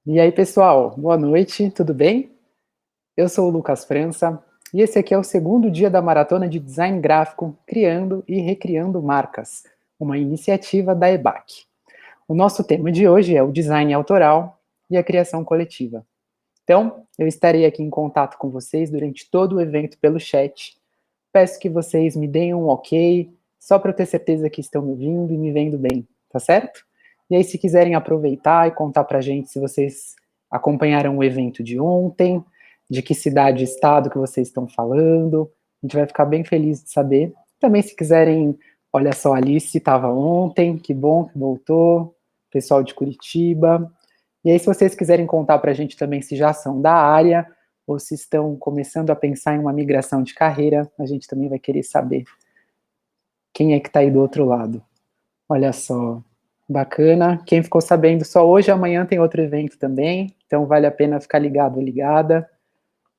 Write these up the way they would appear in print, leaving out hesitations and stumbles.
E aí, pessoal, boa noite, tudo bem? Eu sou o Lucas França e esse aqui é o segundo dia da maratona de design gráfico Criando e Recriando Marcas, uma iniciativa da EBAC. O nosso tema de hoje é o design autoral e a criação coletiva. Então, eu estarei aqui em contato com vocês durante todo o evento pelo chat. Peço que vocês me deem um ok, só para eu ter certeza que estão me ouvindo e me vendo bem, tá certo? E aí, se quiserem aproveitar e contar para a gente se vocês acompanharam o evento de ontem, de que cidade e estado que vocês estão falando, a gente vai ficar bem feliz de saber. Também, se quiserem, olha só, a Alice estava ontem, que bom que voltou, pessoal de Curitiba. E aí, se vocês quiserem contar para a gente também se já são da área, ou se estão começando a pensar em uma migração de carreira, a gente também vai querer saber quem é que está aí do outro lado. Olha só, bacana. Quem ficou sabendo só hoje, amanhã tem outro evento também, então vale a pena ficar ligado ou ligada.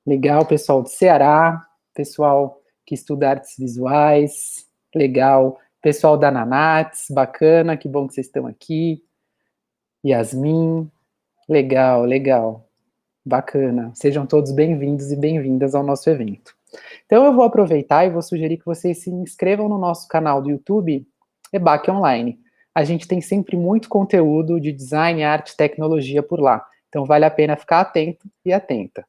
Legal, pessoal do Ceará, pessoal que estuda artes visuais, legal. Pessoal da Nanates, bacana, que bom que vocês estão aqui. Yasmin, legal, legal. Bacana. Sejam todos bem-vindos e bem-vindas ao nosso evento. Então eu vou aproveitar e vou sugerir que vocês se inscrevam no nosso canal do YouTube, EBAC Online. A gente tem sempre muito conteúdo de design, arte e tecnologia por lá. Então vale a pena ficar atento e atenta.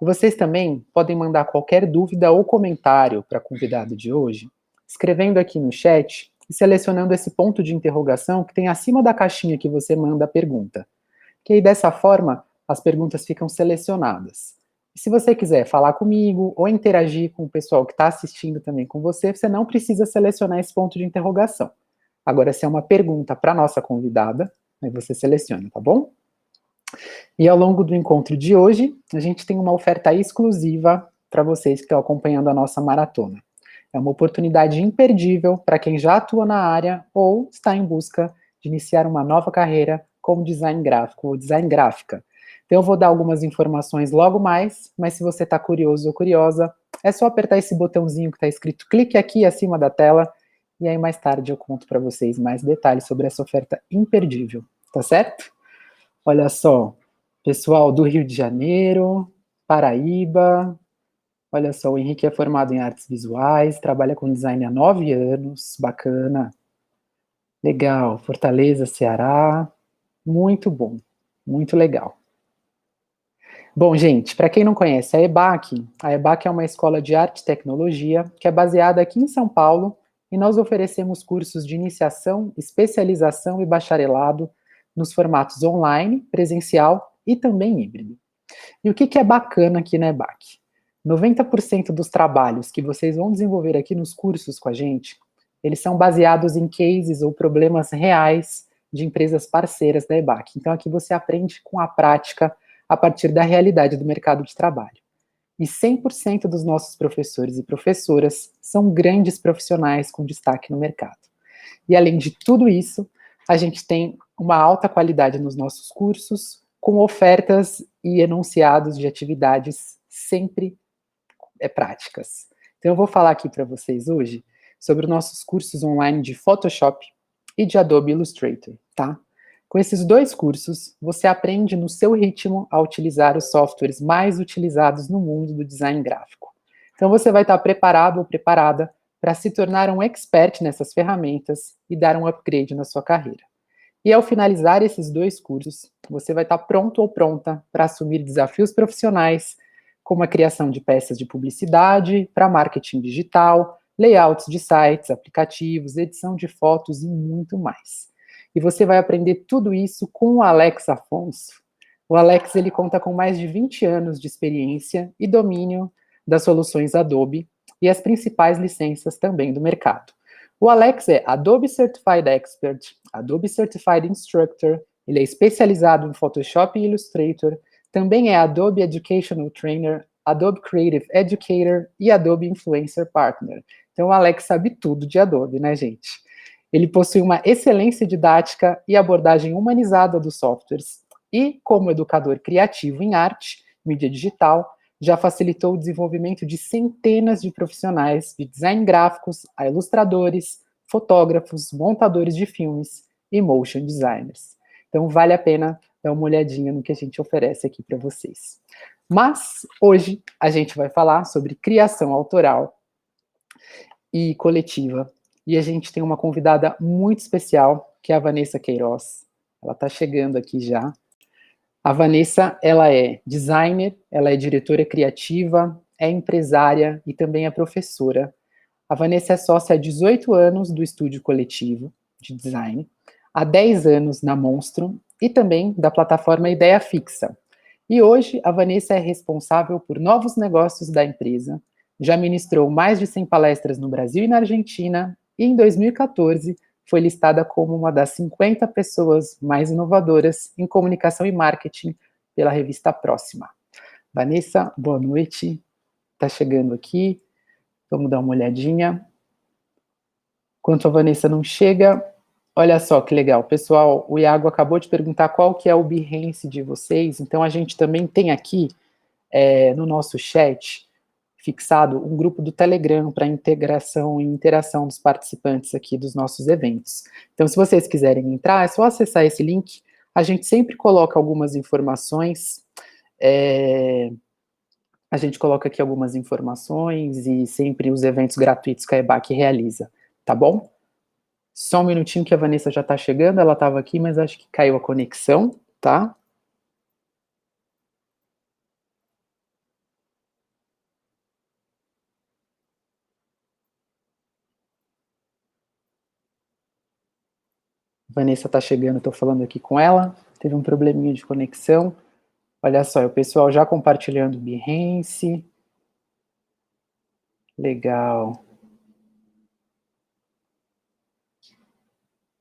E vocês também podem mandar qualquer dúvida ou comentário para a convidada de hoje, escrevendo aqui no chat e selecionando esse ponto de interrogação que tem acima da caixinha que você manda a pergunta. Que aí dessa forma as perguntas ficam selecionadas. E se você quiser falar comigo ou interagir com o pessoal que está assistindo também com você, você não precisa selecionar esse ponto de interrogação. Agora, se é uma pergunta para a nossa convidada, aí você seleciona, tá bom? E ao longo do encontro de hoje, a gente tem uma oferta exclusiva para vocês que estão acompanhando a nossa maratona. É uma oportunidade imperdível para quem já atua na área ou está em busca de iniciar uma nova carreira como design gráfico ou design gráfica. Então eu vou dar algumas informações logo mais, mas se você está curioso ou curiosa, é só apertar esse botãozinho que está escrito clique aqui acima da tela, e aí mais tarde eu conto para vocês mais detalhes sobre essa oferta imperdível, tá certo? Olha só, pessoal do Rio de Janeiro, Paraíba, olha só, o Henrique é formado em artes visuais, trabalha com design há 9 anos, bacana, legal, Fortaleza, Ceará, muito bom, muito legal. Bom, gente, para quem não conhece a EBAC é uma escola de arte e tecnologia que é baseada aqui em São Paulo e nós oferecemos cursos de iniciação, especialização e bacharelado nos formatos online, presencial e também híbrido. E o que é bacana aqui na EBAC? 90% dos trabalhos que vocês vão desenvolver aqui nos cursos com a gente, eles são baseados em cases ou problemas reais de empresas parceiras da EBAC. Então aqui você aprende com a prática a partir da realidade do mercado de trabalho. E 100% dos nossos professores e professoras são grandes profissionais com destaque no mercado. E além de tudo isso, a gente tem uma alta qualidade nos nossos cursos, com ofertas e enunciados de atividades sempre práticas. Então eu vou falar aqui para vocês hoje sobre os nossos cursos online de Photoshop e de Adobe Illustrator, tá? Com esses dois cursos, você aprende no seu ritmo a utilizar os softwares mais utilizados no mundo do design gráfico. Então você vai estar preparado ou preparada para se tornar um expert nessas ferramentas e dar um upgrade na sua carreira. E ao finalizar esses dois cursos, você vai estar pronto ou pronta para assumir desafios profissionais, como a criação de peças de publicidade, para marketing digital, layouts de sites, aplicativos, edição de fotos e muito mais. E você vai aprender tudo isso com o Alex Afonso. O Alex, ele conta com mais de 20 anos de experiência e domínio das soluções Adobe e as principais licenças também do mercado. O Alex é Adobe Certified Expert, Adobe Certified Instructor, ele é especializado em Photoshop e Illustrator, também é Adobe Educational Trainer, Adobe Creative Educator e Adobe Influencer Partner. Então o Alex sabe tudo de Adobe, né, gente? Ele possui uma excelência didática e abordagem humanizada dos softwares e, como educador criativo em arte, mídia digital, já facilitou o desenvolvimento de centenas de profissionais de design gráficos a ilustradores, fotógrafos, montadores de filmes e motion designers. Então vale a pena dar uma olhadinha no que a gente oferece aqui para vocês. Mas hoje a gente vai falar sobre criação autoral e coletiva. E a gente tem uma convidada muito especial, que é a Vanessa Queiroz. Ela está chegando aqui já. A Vanessa, ela é designer, ela é diretora criativa, é empresária e também é professora. A Vanessa é sócia há 18 anos do Estúdio Coletivo de Design, há 10 anos na Monstro e também da plataforma Ideia Fixa. E hoje a Vanessa é responsável por novos negócios da empresa, já ministrou mais de 100 palestras no Brasil e na Argentina, e em 2014 foi listada como uma das 50 pessoas mais inovadoras em comunicação e marketing pela revista Próxima. Vanessa, boa noite. Está chegando aqui. Vamos dar uma olhadinha. Enquanto a Vanessa não chega, olha só que legal. Pessoal, o Iago acabou de perguntar qual que é o Behance de vocês. Então, a gente também tem aqui, no nosso chat, fixado um grupo do Telegram para integração e interação dos participantes aqui dos nossos eventos. Então, se vocês quiserem entrar, é só acessar esse link. A gente sempre coloca algumas informações, a gente coloca aqui algumas informações e sempre os eventos gratuitos que a EBAC realiza, tá bom? Só um minutinho que a Vanessa já está chegando, ela estava aqui, mas acho que caiu a conexão, tá? Vanessa está chegando, estou falando aqui com ela, teve um probleminha de conexão. Olha só, o pessoal já compartilhando o Behance. Legal.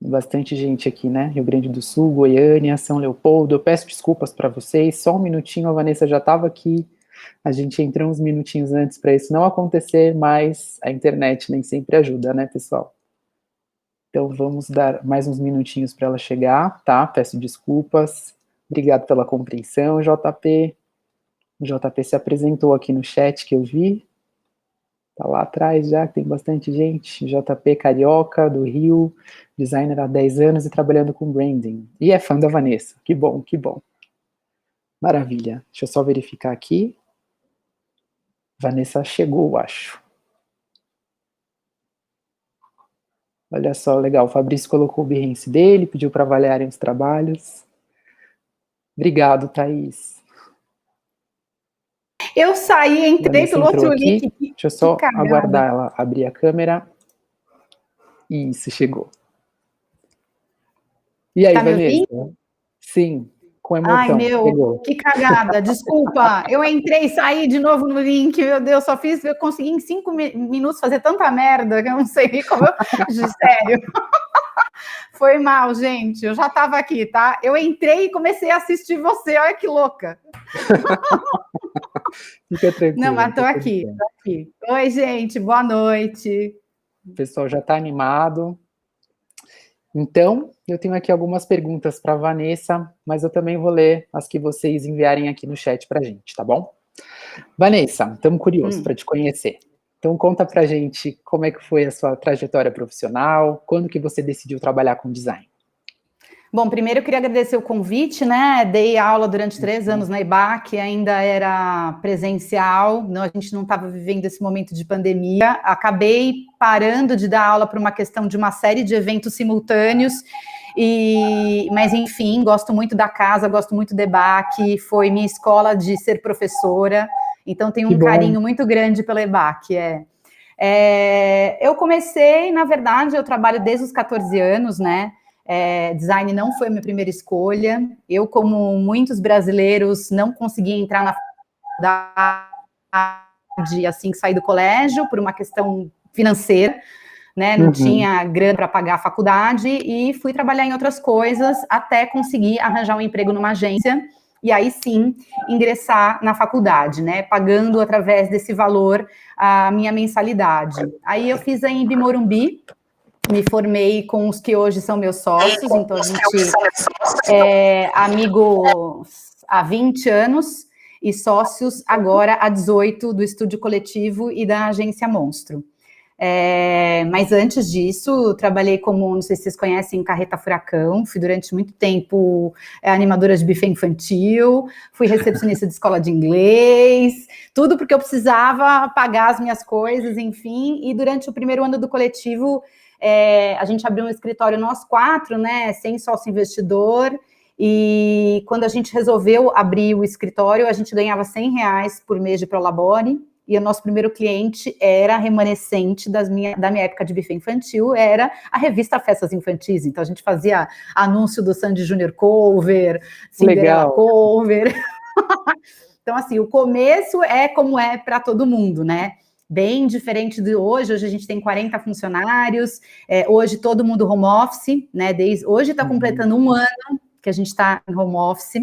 Bastante gente aqui, né? Rio Grande do Sul, Goiânia, São Leopoldo. Eu peço desculpas para vocês, só um minutinho, a Vanessa já estava aqui. A gente entrou uns minutinhos antes para isso não acontecer, mas a internet nem sempre ajuda, né, pessoal? Então, vamos dar mais uns minutinhos para ela chegar, tá? Peço desculpas. Obrigado pela compreensão, JP. O JP se apresentou aqui no chat que eu vi. Tá lá atrás já, tem bastante gente. JP Carioca, do Rio, designer há 10 anos e trabalhando com branding. E é fã da Vanessa. Que bom, que bom. Maravilha. Deixa eu só verificar aqui. Vanessa chegou, acho. Olha só, legal. O Fabrício colocou o Behance dele, pediu para avaliarem os trabalhos. Obrigado, Thaís. Eu saí, entrei pelo outro link. Deixa eu só aguardar ela abrir a câmera. Isso, chegou. E aí, Vanessa? Sim, com emoção. Ai, meu, chegou. Que cagada, desculpa. Eu entrei e saí de novo no link, meu Deus, eu consegui em 5 minutos fazer tanta merda que eu não sei como eu... Sério. Foi mal, gente, eu já estava aqui, tá? Eu entrei e comecei a assistir você, olha que louca. Fica tranquilo. Não, mas tô aqui. Oi, gente, boa noite. O pessoal já está animado. Então, eu tenho aqui algumas perguntas para a Vanessa, mas eu também vou ler as que vocês enviarem aqui no chat para a gente, tá bom? Vanessa, estamos curiosos para te conhecer. Então, conta para a gente como é que foi a sua trajetória profissional, quando que você decidiu trabalhar com design. Bom, primeiro eu queria agradecer o convite, né? Dei aula durante 3 anos na EBAC, ainda era presencial, não, a gente não estava vivendo esse momento de pandemia. Acabei parando de dar aula por uma questão de uma série de eventos simultâneos, mas enfim, gosto muito da casa, gosto muito da EBAC, foi minha escola de ser professora, então tenho um carinho muito grande pela EBAC. Eu comecei, na verdade, eu trabalho desde os 14 anos, né? Design não foi a minha primeira escolha. Eu, como muitos brasileiros, não consegui entrar na faculdade assim que saí do colégio, por uma questão financeira, né? Não tinha grana para pagar a faculdade e fui trabalhar em outras coisas até conseguir arranjar um emprego numa agência e aí sim ingressar na faculdade, né? Pagando através desse valor a minha mensalidade. Aí eu fiz a Embi Morumbi. Me formei com os que hoje são meus sócios, então a gente é amigos há 20 anos e sócios agora há 18 do Estúdio Coletivo e da Agência Monstro. Mas antes disso, trabalhei como, não sei se vocês conhecem, Carreta Furacão, fui durante muito tempo animadora de buffet infantil, fui recepcionista de escola de inglês, tudo porque eu precisava pagar as minhas coisas, enfim, e durante o primeiro ano do coletivo, a gente abriu um escritório nós 4, né, sem sócio investidor, e quando a gente resolveu abrir o escritório, a gente ganhava R$100 por mês de Prolabore, e o nosso primeiro cliente era remanescente da minha época de buffet infantil, era a revista Festas Infantis. Então, a gente fazia anúncio do Sandy Junior Cover, Cinderella Cover. Então, assim, o começo é como é para todo mundo, né? Bem diferente de hoje. Hoje a gente tem 40 funcionários, hoje todo mundo home office, né? Hoje está completando um ano que a gente está em home office,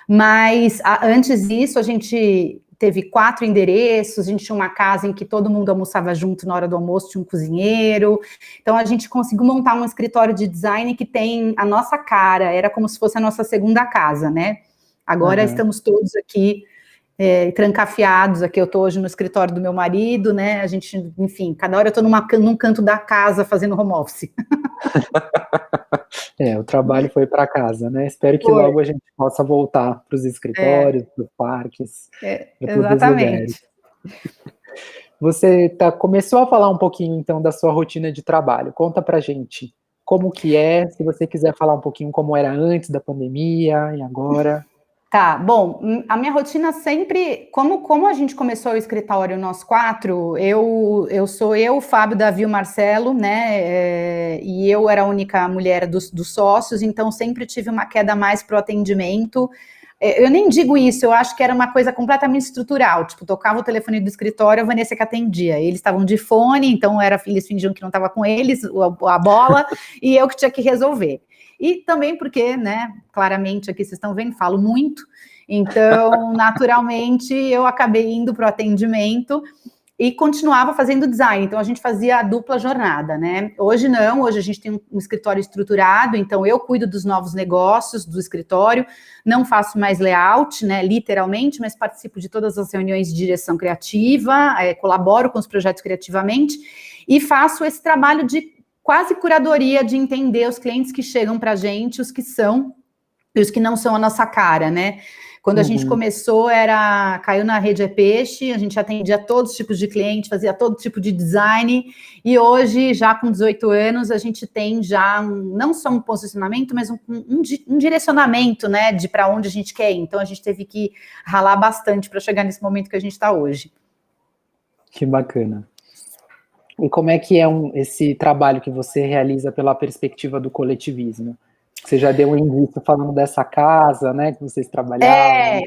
mas antes disso a gente teve 4 endereços, a gente tinha uma casa em que todo mundo almoçava junto na hora do almoço, tinha um cozinheiro, então a gente conseguiu montar um escritório de design que tem a nossa cara, era como se fosse a nossa segunda casa, né? Agora estamos todos aqui trancafiados, aqui eu estou hoje no escritório do meu marido, né? A gente, enfim, cada hora eu estou num canto da casa fazendo home office. O trabalho foi para casa, né? Espero que logo a gente possa voltar para os escritórios, para os parques, para todos os lugares. Você começou a falar um pouquinho, então, da sua rotina de trabalho. Conta pra gente como que se você quiser falar um pouquinho como era antes da pandemia e agora. Tá, bom, a minha rotina sempre, como a gente começou o escritório nós 4, sou eu, o Fábio, Davi e o Marcelo, né, e eu era a única mulher dos sócios, então sempre tive uma queda mais pro atendimento. Eu nem digo isso, eu acho que era uma coisa completamente estrutural, tipo, tocava o telefone do escritório, a Vanessa que atendia, eles estavam de fone, então eles fingiam que não estava com eles, a bola, e eu que tinha que resolver. E também porque, né, claramente aqui vocês estão vendo, falo muito, então, naturalmente, eu acabei indo para o atendimento e continuava fazendo design, então a gente fazia a dupla jornada, né? Hoje não, hoje a gente tem um escritório estruturado, então eu cuido dos novos negócios do escritório, não faço mais layout, né, literalmente, mas participo de todas as reuniões de direção criativa, colaboro com os projetos criativamente e faço esse trabalho de quase curadoria de entender os clientes que chegam para a gente, os que são e os que não são a nossa cara, né? Quando a gente começou, caiu na rede é peixe, a gente atendia todos os tipos de cliente, fazia todo tipo de design, e hoje, já com 18 anos, a gente tem já não só um posicionamento, mas um direcionamento, né, de para onde a gente quer ir. Então, a gente teve que ralar bastante para chegar nesse momento que a gente está hoje. Que bacana. E como é que é esse trabalho que você realiza pela perspectiva do coletivismo? Você já deu um indício falando dessa casa, né, que vocês trabalhavam.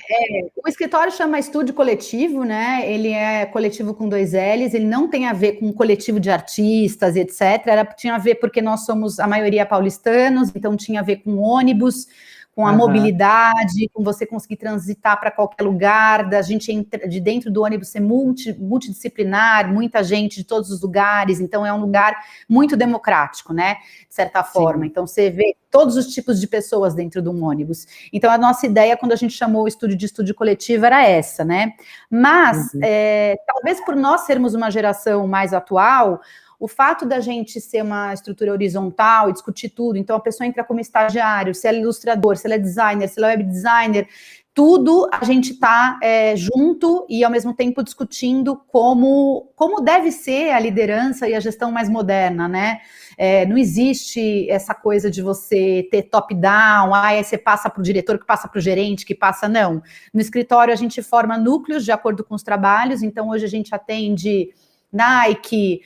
O escritório chama Estúdio Coletivo, né, ele é coletivo com 2 L's, ele não tem a ver com coletivo de artistas, etc. Tinha a ver porque nós somos, a maioria paulistanos, então tinha a ver com ônibus, com a mobilidade, com você conseguir transitar para qualquer lugar, da gente de dentro do ônibus ser multidisciplinar, muita gente de todos os lugares, então é um lugar muito democrático, né, de certa forma. Então você vê todos os tipos de pessoas dentro de um ônibus. Então a nossa ideia, quando a gente chamou o estúdio de estúdio coletivo, era essa, né, mas talvez por nós sermos uma geração mais atual, o fato da gente ser uma estrutura horizontal e discutir tudo, então a pessoa entra como estagiário, se ela é ilustrador, se ela é designer, se ela é web designer, tudo a gente está junto e ao mesmo tempo discutindo como deve ser a liderança e a gestão mais moderna, né? Não existe essa coisa de você ter top-down, aí você passa para o diretor, que passa para o gerente, que passa, não. No escritório a gente forma núcleos de acordo com os trabalhos, então hoje a gente atende Nike,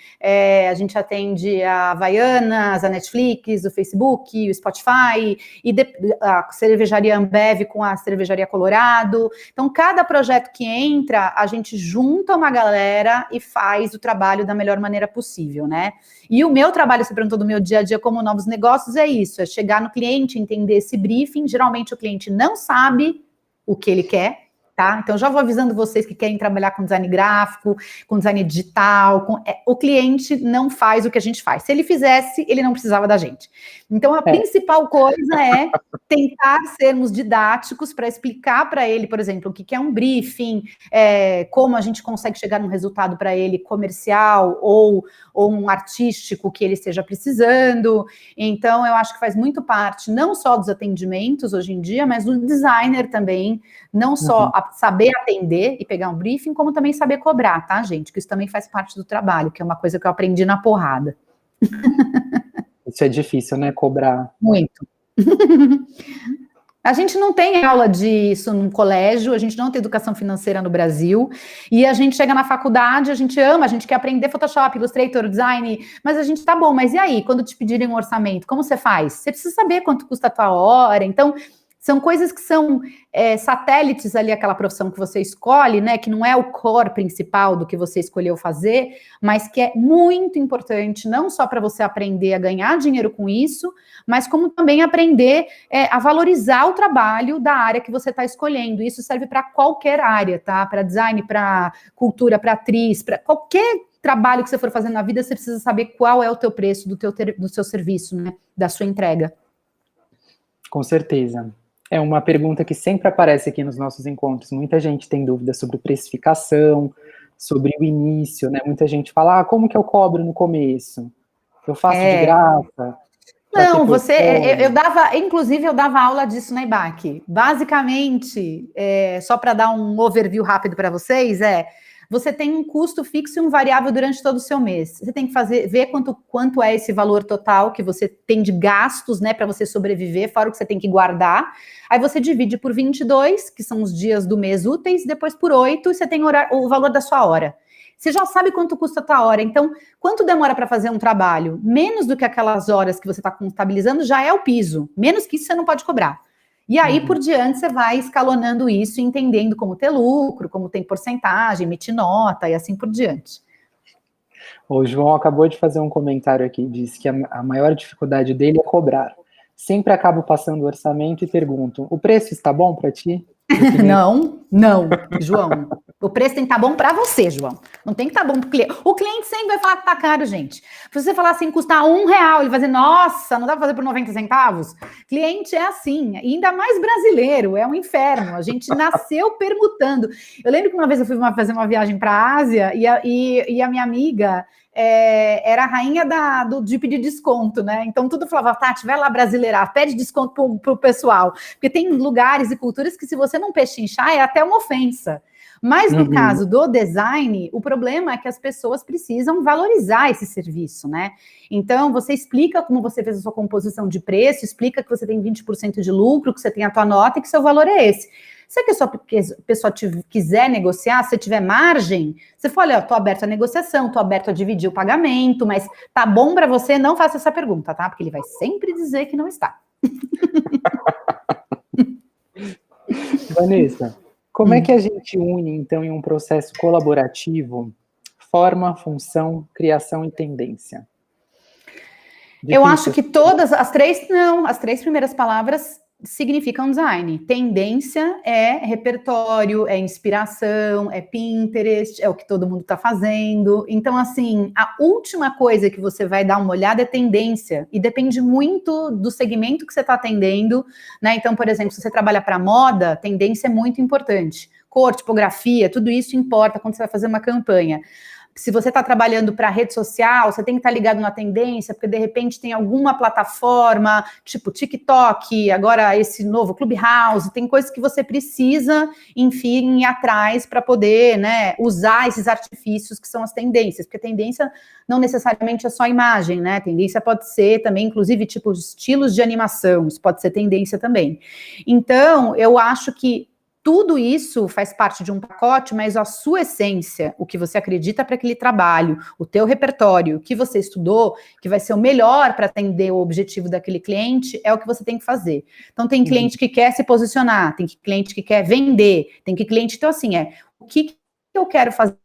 a gente atende a Havaianas, a Netflix, o Facebook, o Spotify, e a cervejaria Ambev com a cervejaria Colorado. Então, cada projeto que entra, a gente junta uma galera e faz o trabalho da melhor maneira possível, né? E o meu trabalho, você perguntou do meu dia a dia como novos negócios, é isso, é chegar no cliente, entender esse briefing. Geralmente o cliente não sabe o que ele quer, tá? Então, já vou avisando vocês que querem trabalhar com design gráfico, com design digital, o cliente não faz o que a gente faz. Se ele fizesse, ele não precisava da gente. Então, a principal coisa é tentar sermos didáticos para explicar para ele, por exemplo, o que é um briefing, como a gente consegue chegar num resultado para ele comercial ou um artístico que ele esteja precisando. Então, eu acho que faz muito parte, não só dos atendimentos hoje em dia, mas do designer também, não só saber atender e pegar um briefing, como também saber cobrar, tá, gente? Que isso também faz parte do trabalho, que é uma coisa que eu aprendi na porrada. Isso é difícil, né? Cobrar. Muito. A gente não tem aula disso no colégio, a gente não tem educação financeira no Brasil, e a gente chega na faculdade, a gente ama, a gente quer aprender Photoshop, Illustrator, design, mas a gente tá bom, mas e aí, quando te pedirem um orçamento, como você faz? Você precisa saber quanto custa a tua hora, então são coisas que são satélites ali, aquela profissão que você escolhe, né, que não é o core principal do que você escolheu fazer, mas que é muito importante, não só para você aprender a ganhar dinheiro com isso, mas como também aprender a valorizar o trabalho da área que você está escolhendo. Isso serve para qualquer área, tá? Para design, para cultura, para atriz, para qualquer trabalho que você for fazer na vida, você precisa saber qual é o teu preço do seu serviço, né, da sua entrega. Com certeza. É uma pergunta que sempre aparece aqui nos nossos encontros. Muita gente tem dúvidas sobre precificação, sobre o início, né? Muita gente fala, como que eu cobro no começo? Eu faço de graça? Não, inclusive eu dava aula disso na IBAC. Basicamente, só para dar um overview rápido para vocês, você tem um custo fixo e um variável durante todo o seu mês. Você tem que ver quanto é esse valor total que você tem de gastos, né, para você sobreviver, fora o que você tem que guardar. Aí você divide por 22, que são os dias do mês úteis, depois por 8, e você tem o valor da sua hora. Você já sabe quanto custa a tua hora. Então, quanto demora para fazer um trabalho? Menos do que aquelas horas que você está contabilizando já é o piso. Menos que isso você não pode cobrar. E aí, por diante, você vai escalonando isso, entendendo como ter lucro, como tem porcentagem, emitir nota e assim por diante. O João acabou de fazer um comentário aqui, disse que a maior dificuldade dele é cobrar. Sempre acabo passando o orçamento e pergunto, o preço está bom para ti? Não, João. O preço tem que estar bom para você, João. Não tem que estar bom para o cliente. O cliente sempre vai falar que está caro, gente. Se você falar assim, custar R$1, ele vai dizer, nossa, não dá para fazer por 90 centavos? Cliente é assim, e ainda mais brasileiro, é um inferno. A gente nasceu permutando. Eu lembro que uma vez eu fui fazer uma viagem para a Ásia e a minha amiga era a rainha de pedir desconto, né? Então tudo falava, Tati, vai lá brasileirar, pede desconto pro pessoal. Porque tem lugares e culturas que se você não pechinchar é até uma ofensa. Mas no caso do design, o problema é que as pessoas precisam valorizar esse serviço, né? Então, você explica como você fez a sua composição de preço, explica que você tem 20% de lucro, que você tem a tua nota e que seu valor é esse. Se a pessoa quiser negociar, se tiver margem, você fala, olha, estou aberto à negociação, estou aberto a dividir o pagamento, mas tá bom para você, não faça essa pergunta, tá? Porque ele vai sempre dizer que não está. Vanessa, como é que a gente une, então, em um processo colaborativo, forma, função, criação e tendência? Eu acho que todas as três primeiras palavras significam design. Tendência é repertório, é inspiração, é Pinterest, é o que todo mundo está fazendo. Então, assim, a última coisa que você vai dar uma olhada é tendência, e depende muito do segmento que você está atendendo, né? Então, por exemplo, se você trabalha para moda, tendência é muito importante. Cor, tipografia, tudo isso importa quando você vai fazer uma campanha. Se você está trabalhando para rede social, você tem que estar ligado na tendência, porque de repente tem alguma plataforma, tipo TikTok, agora esse novo Clubhouse, tem coisas que você precisa, enfim, ir atrás para poder, né, usar esses artifícios que são as tendências, porque tendência não necessariamente é só imagem, né? Tendência pode ser também, inclusive, tipo estilos de animação, isso pode ser tendência também. Então, eu acho que tudo isso faz parte de um pacote, mas a sua essência, o que você acredita para aquele trabalho, o teu repertório, o que você estudou, que vai ser o melhor para atender o objetivo daquele cliente, é o que você tem que fazer. Então, tem cliente que quer se posicionar, tem cliente que quer vender, tem cliente, então assim, o que eu quero fazer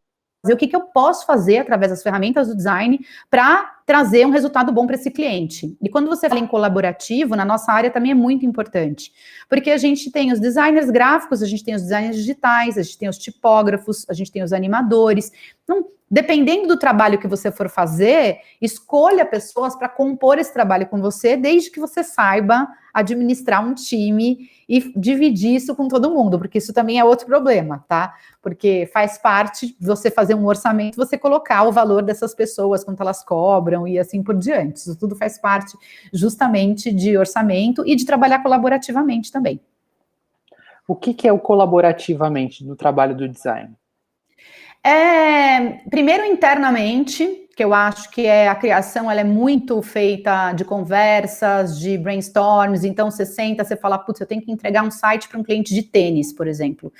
o que eu posso fazer através das ferramentas do design para trazer um resultado bom para esse cliente. E quando você fala em colaborativo, na nossa área também é muito importante, porque a gente tem os designers gráficos, a gente tem os designers digitais, a gente tem os tipógrafos, a gente tem os animadores. Então, dependendo do trabalho que você for fazer, escolha pessoas para compor esse trabalho com você, desde que você saiba administrar um time e dividir isso com todo mundo, porque isso também é outro problema, tá? Porque faz parte de você fazer um orçamento, você colocar o valor dessas pessoas, quanto elas cobram e assim por diante. Isso tudo faz parte justamente de orçamento e de trabalhar colaborativamente também. O que é o colaborativamente no trabalho do design? Primeiro, internamente, que eu acho que a criação ela é muito feita de conversas, de brainstorms, então você senta, você fala, putz, eu tenho que entregar um site para um cliente de tênis, por exemplo.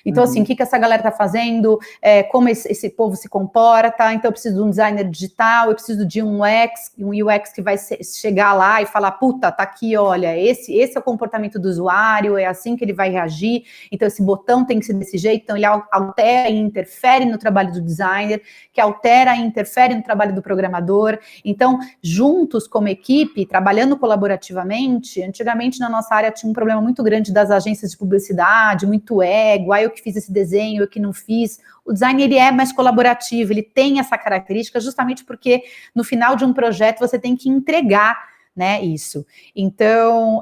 Então, assim, o que essa galera está fazendo, como esse povo se comporta, então eu preciso de um designer digital, eu preciso de um UX que vai chegar lá e falar, puta, tá aqui, olha, esse é o comportamento do usuário, é assim que ele vai reagir, então esse botão tem que ser desse jeito, então ele altera e interfere no trabalho do designer, que altera e interfere no trabalho do programador. Então, juntos como equipe, trabalhando colaborativamente, antigamente na nossa área tinha um problema muito grande das agências de publicidade, muito ego, eu que fiz esse desenho, eu que não fiz. O design, ele é mais colaborativo, ele tem essa característica justamente porque no final de um projeto você tem que entregar, né, isso. Então,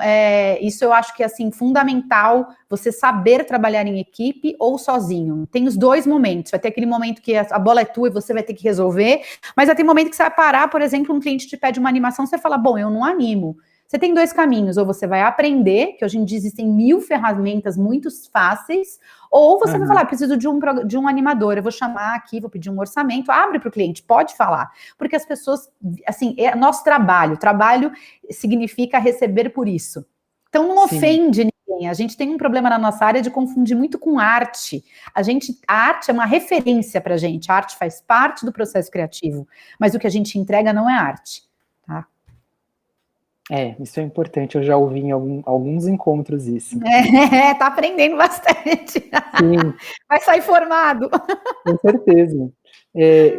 isso eu acho que é, assim, fundamental você saber trabalhar em equipe ou sozinho. Tem os dois momentos, vai ter aquele momento que a bola é tua e você vai ter que resolver, mas vai ter momento que você vai parar, por exemplo, um cliente te pede uma animação, você fala, bom, eu não animo. Você tem dois caminhos, ou você vai aprender, que hoje em dia existem 1000 ferramentas muito fáceis, ou você vai falar, preciso de um animador, eu vou chamar aqui, vou pedir um orçamento, abre para o cliente, pode falar, porque as pessoas, assim, é nosso trabalho significa receber por isso. Então não ofende ninguém, a gente tem um problema na nossa área de confundir muito com arte, a arte é uma referência para a gente arte faz parte do processo criativo, mas o que a gente entrega não é arte, tá? Isso é importante, eu já ouvi em alguns encontros isso. Tá aprendendo bastante. Sim. Vai sair formado. Com certeza.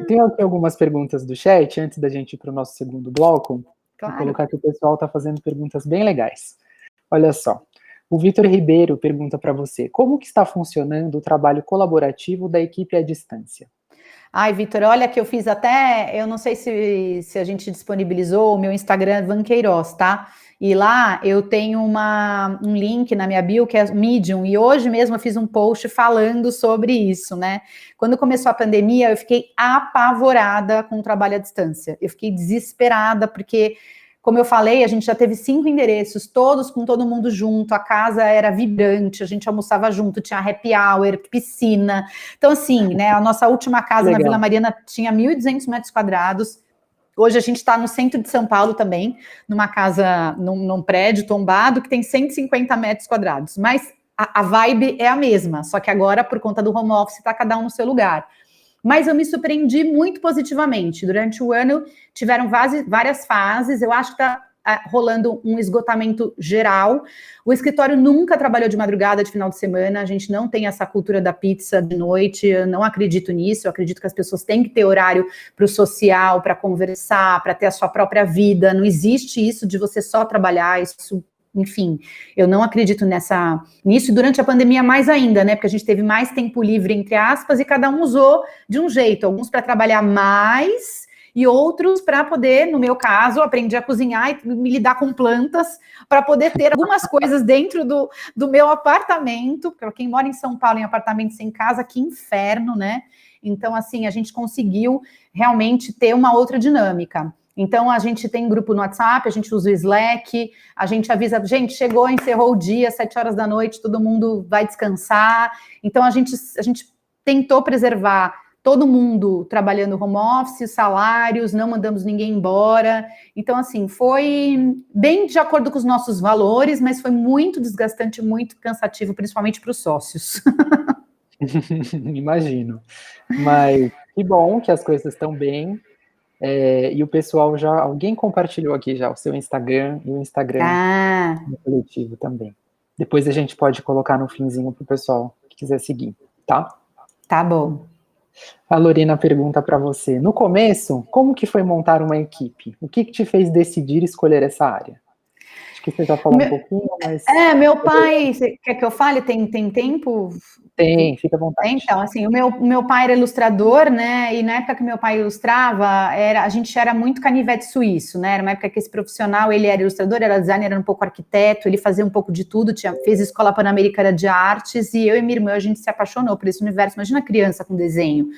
Tem aqui algumas perguntas do chat, antes da gente ir para o nosso segundo bloco. Claro. Vou colocar que o pessoal está fazendo perguntas bem legais. Olha só, o Vitor Ribeiro pergunta para você, como que está funcionando o trabalho colaborativo da equipe à distância? Ai, Vitor, olha que eu fiz até, eu não sei se a gente disponibilizou o meu Instagram Van Queiroz, tá? E lá eu tenho um link na minha bio que é Medium, e hoje mesmo eu fiz um post falando sobre isso, né? Quando começou a pandemia, eu fiquei apavorada com o trabalho à distância. Eu fiquei desesperada, porque, como eu falei, a gente já teve 5 endereços, todos com todo mundo junto, a casa era vibrante, a gente almoçava junto, tinha happy hour, piscina. Então, assim, né, a nossa última casa na Vila Mariana tinha 1.200 metros quadrados. Hoje a gente está no centro de São Paulo também, numa casa, num prédio tombado que tem 150 metros quadrados. Mas a vibe é a mesma, só que agora, por conta do home office, está cada um no seu lugar. Mas eu me surpreendi muito positivamente. Durante o ano, tiveram várias fases. Eu acho que está rolando um esgotamento geral. O escritório nunca trabalhou de madrugada, de final de semana. A gente não tem essa cultura da pizza de noite. Eu não acredito nisso. Eu acredito que as pessoas têm que ter horário para o social, para conversar, para ter a sua própria vida. Não existe isso de você só trabalhar. Isso... Enfim, eu não acredito nisso, durante a pandemia mais ainda, né, porque a gente teve mais tempo livre, entre aspas, e cada um usou de um jeito, alguns para trabalhar mais, e outros para poder, no meu caso, aprendi a cozinhar e me lidar com plantas, para poder ter algumas coisas dentro do meu apartamento, para quem mora em São Paulo, em apartamento sem casa, que inferno, né, então, assim, a gente conseguiu realmente ter uma outra dinâmica. Então, a gente tem grupo no WhatsApp, a gente usa o Slack, a gente avisa, gente, chegou, encerrou o dia, 7 horas da noite, todo mundo vai descansar. Então, a gente tentou preservar todo mundo trabalhando home office, salários, não mandamos ninguém embora. Então, assim, foi bem de acordo com os nossos valores, mas foi muito desgastante, muito cansativo, principalmente para os sócios. Imagino. Mas que bom que as coisas estão bem. E o pessoal alguém compartilhou aqui já o seu Instagram e o Instagram do coletivo também. Depois a gente pode colocar no finzinho para o pessoal que quiser seguir, tá? Tá bom. A Lorena pergunta para você, no começo, como que foi montar uma equipe? O que te fez decidir escolher essa área? Acho que você já falou um pouquinho, mas... Meu pai, você quer que eu fale? Tem tempo? Tem, fica à vontade. Então, assim, o meu pai era ilustrador, né, e na época que meu pai ilustrava, a gente era muito canivete suíço, né, era uma época que esse profissional, ele era ilustrador, era designer, era um pouco arquiteto, ele fazia um pouco de tudo, fez Escola Pan-Americana de Artes, e eu e minha irmã, a gente se apaixonou por esse universo. Imagina criança com desenho.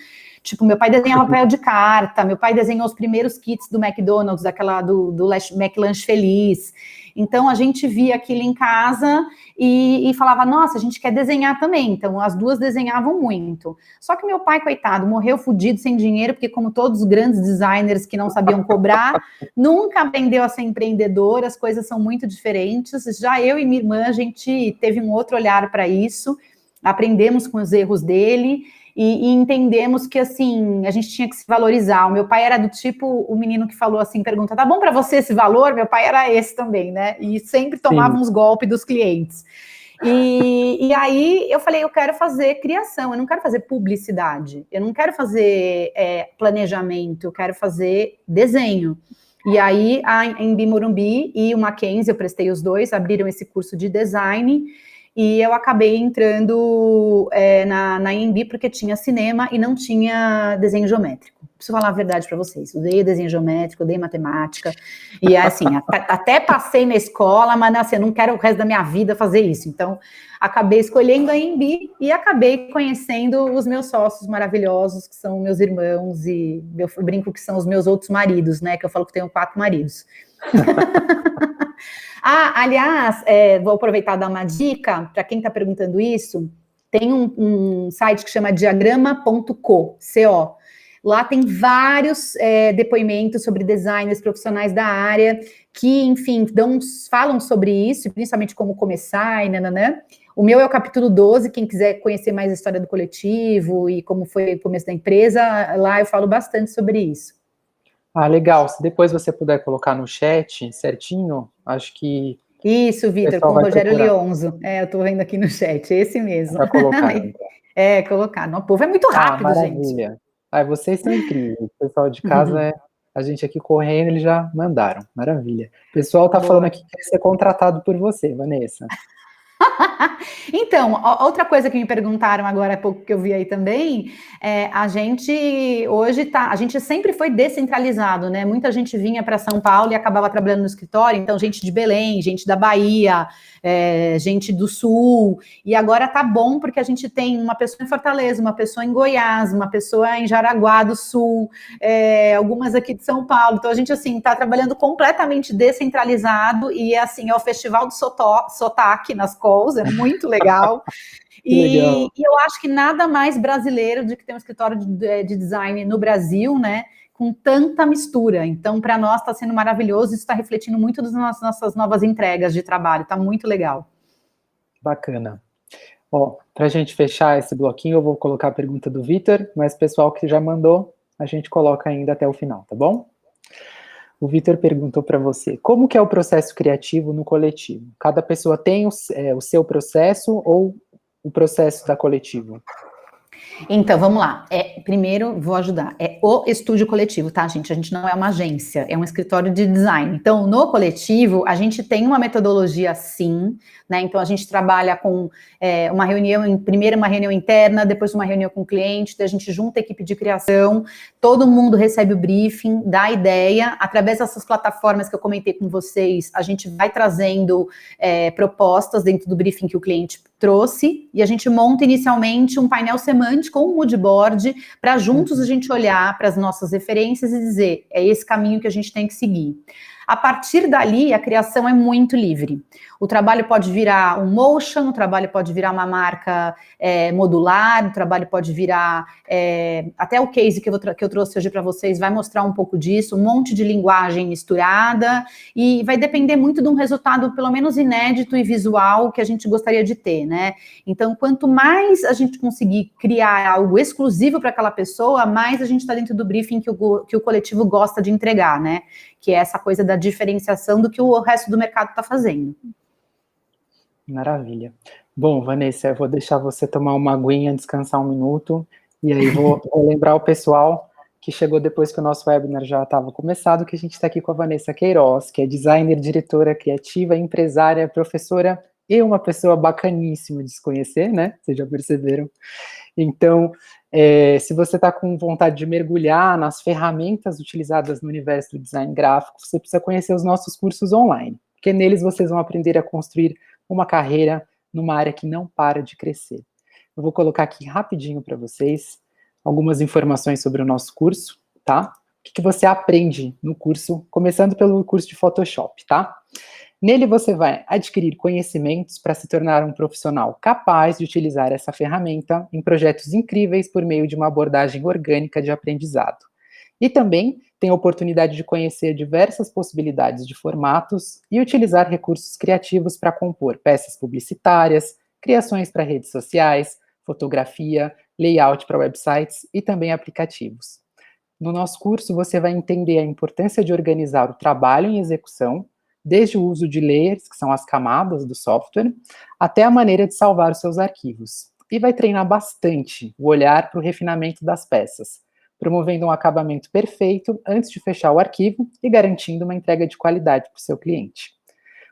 Tipo, meu pai desenhava papel de carta, meu pai desenhou os primeiros kits do McDonald's, do McLanche Feliz. Então, a gente via aquilo em casa e falava, nossa, a gente quer desenhar também. Então, as duas desenhavam muito. Só que meu pai, coitado, morreu fudido, sem dinheiro, porque como todos os grandes designers que não sabiam cobrar, nunca aprendeu a ser empreendedor, as coisas são muito diferentes. Já eu e minha irmã, a gente teve um outro olhar para isso, aprendemos com os erros dele, e entendemos que, assim, a gente tinha que se valorizar. O meu pai era do tipo, o menino que falou assim, pergunta, tá bom para você esse valor? Meu pai era esse também, né? E sempre tomava uns golpes dos clientes. E aí eu falei, eu quero fazer criação, eu não quero fazer publicidade, eu não quero fazer planejamento, eu quero fazer desenho. E aí a Embi Morumbi e o Mackenzie, eu prestei os dois, abriram esse curso de design, e eu acabei entrando na Embi porque tinha cinema e não tinha desenho geométrico. Preciso falar a verdade para vocês. Eu odeio desenho geométrico, odeio matemática. E assim, até passei na escola, mas assim, eu não quero o resto da minha vida fazer isso. Então, acabei escolhendo a Embi e acabei conhecendo os meus sócios maravilhosos, que são meus irmãos, e eu brinco que são os meus outros maridos, né? Que eu falo que tenho 4 maridos. Aliás, vou aproveitar e dar uma dica para quem está perguntando isso. Tem um site que chama diagrama.co. Lá tem vários depoimentos sobre designers profissionais da área que, enfim, falam sobre isso, principalmente como começar e nananã. O meu é o capítulo 12, quem quiser conhecer mais a história do coletivo e como foi o começo da empresa, lá eu falo bastante sobre isso. Legal. Se depois você puder colocar no chat certinho, acho que... Isso, Vitor, com o Rogério Leonzo. Eu estou vendo aqui no chat, esse mesmo. Para colocar. Então. Colocar. O povo é muito rápido, maravilha. gente. Vocês são incríveis. O pessoal de casa, a gente aqui correndo, eles já mandaram. Maravilha. O pessoal está falando aqui que quer ser contratado por você, Vanessa. Então, outra coisa que me perguntaram agora há pouco que eu vi aí também, a gente hoje a gente sempre foi descentralizado, né? Muita gente vinha para São Paulo e acabava trabalhando no escritório, então gente de Belém, gente da Bahia, gente do Sul, e agora tá bom porque a gente tem uma pessoa em Fortaleza, uma pessoa em Goiás, uma pessoa em Jaraguá do Sul, algumas aqui de São Paulo, então a gente, assim, tá trabalhando completamente descentralizado e, assim, é o festival do sotaque nas calls, é muito legal. E eu acho que nada mais brasileiro do que ter um escritório de design no Brasil, né, com tanta mistura. Então, para nós está sendo maravilhoso, isso está refletindo muito das nossas novas entregas de trabalho, está muito legal. Bacana. Para a gente fechar esse bloquinho, eu vou colocar a pergunta do Vitor, mas o pessoal que já mandou, a gente coloca ainda até o final, tá bom? O Vitor perguntou para você, como que é o processo criativo no coletivo? Cada pessoa tem o seu processo ou o processo da coletivo? Então, vamos lá. Primeiro, vou ajudar. É o estúdio coletivo, tá, gente? A gente não é uma agência, é um escritório de design. Então, no coletivo, a gente tem uma metodologia, sim, né? Então, a gente trabalha com uma reunião, primeiro uma reunião interna, depois uma reunião com o cliente, daí a gente junta a equipe de criação, todo mundo recebe o briefing, dá a ideia, através dessas plataformas que eu comentei com vocês, a gente vai trazendo propostas dentro do briefing que o cliente trouxe, e a gente monta inicialmente um painel semântico ou um mood board, para juntos a gente olhar para as nossas referências e dizer, é esse caminho que a gente tem que seguir. A partir dali, a criação é muito livre. O trabalho pode virar um motion, o trabalho pode virar uma marca modular, o trabalho pode virar... até o case que eu trouxe hoje para vocês vai mostrar um pouco disso, um monte de linguagem misturada, e vai depender muito de um resultado, pelo menos inédito e visual, que a gente gostaria de ter, né? Então, quanto mais a gente conseguir criar algo exclusivo para aquela pessoa, mais a gente está dentro do briefing que o coletivo gosta de entregar, né? Que é essa coisa da diferenciação do que o resto do mercado está fazendo. Maravilha. Bom, Vanessa, eu vou deixar você tomar uma aguinha, descansar um minuto, E aí vou lembrar o pessoal que chegou depois que o nosso webinar já estava começado, que a gente está aqui com a Vanessa Queiroz, que é designer, diretora criativa, empresária, professora e uma pessoa bacaníssima de se conhecer, né? Vocês já perceberam. Então, se você está com vontade de mergulhar nas ferramentas utilizadas no universo do design gráfico, você precisa conhecer os nossos cursos online, porque neles vocês vão aprender a construir uma carreira numa área que não para de crescer. Eu vou colocar aqui rapidinho para vocês algumas informações sobre o nosso curso, tá? O que você aprende no curso, começando pelo curso de Photoshop, tá? Nele você vai adquirir conhecimentos para se tornar um profissional capaz de utilizar essa ferramenta em projetos incríveis por meio de uma abordagem orgânica de aprendizado. E também tem a oportunidade de conhecer diversas possibilidades de formatos e utilizar recursos criativos para compor peças publicitárias, criações para redes sociais, fotografia, layout para websites e também aplicativos. No nosso curso, você vai entender a importância de organizar o trabalho em execução, desde o uso de layers, que são as camadas do software, até a maneira de salvar os seus arquivos. E vai treinar bastante o olhar para o refinamento das peças, promovendo um acabamento perfeito antes de fechar o arquivo e garantindo uma entrega de qualidade para o seu cliente.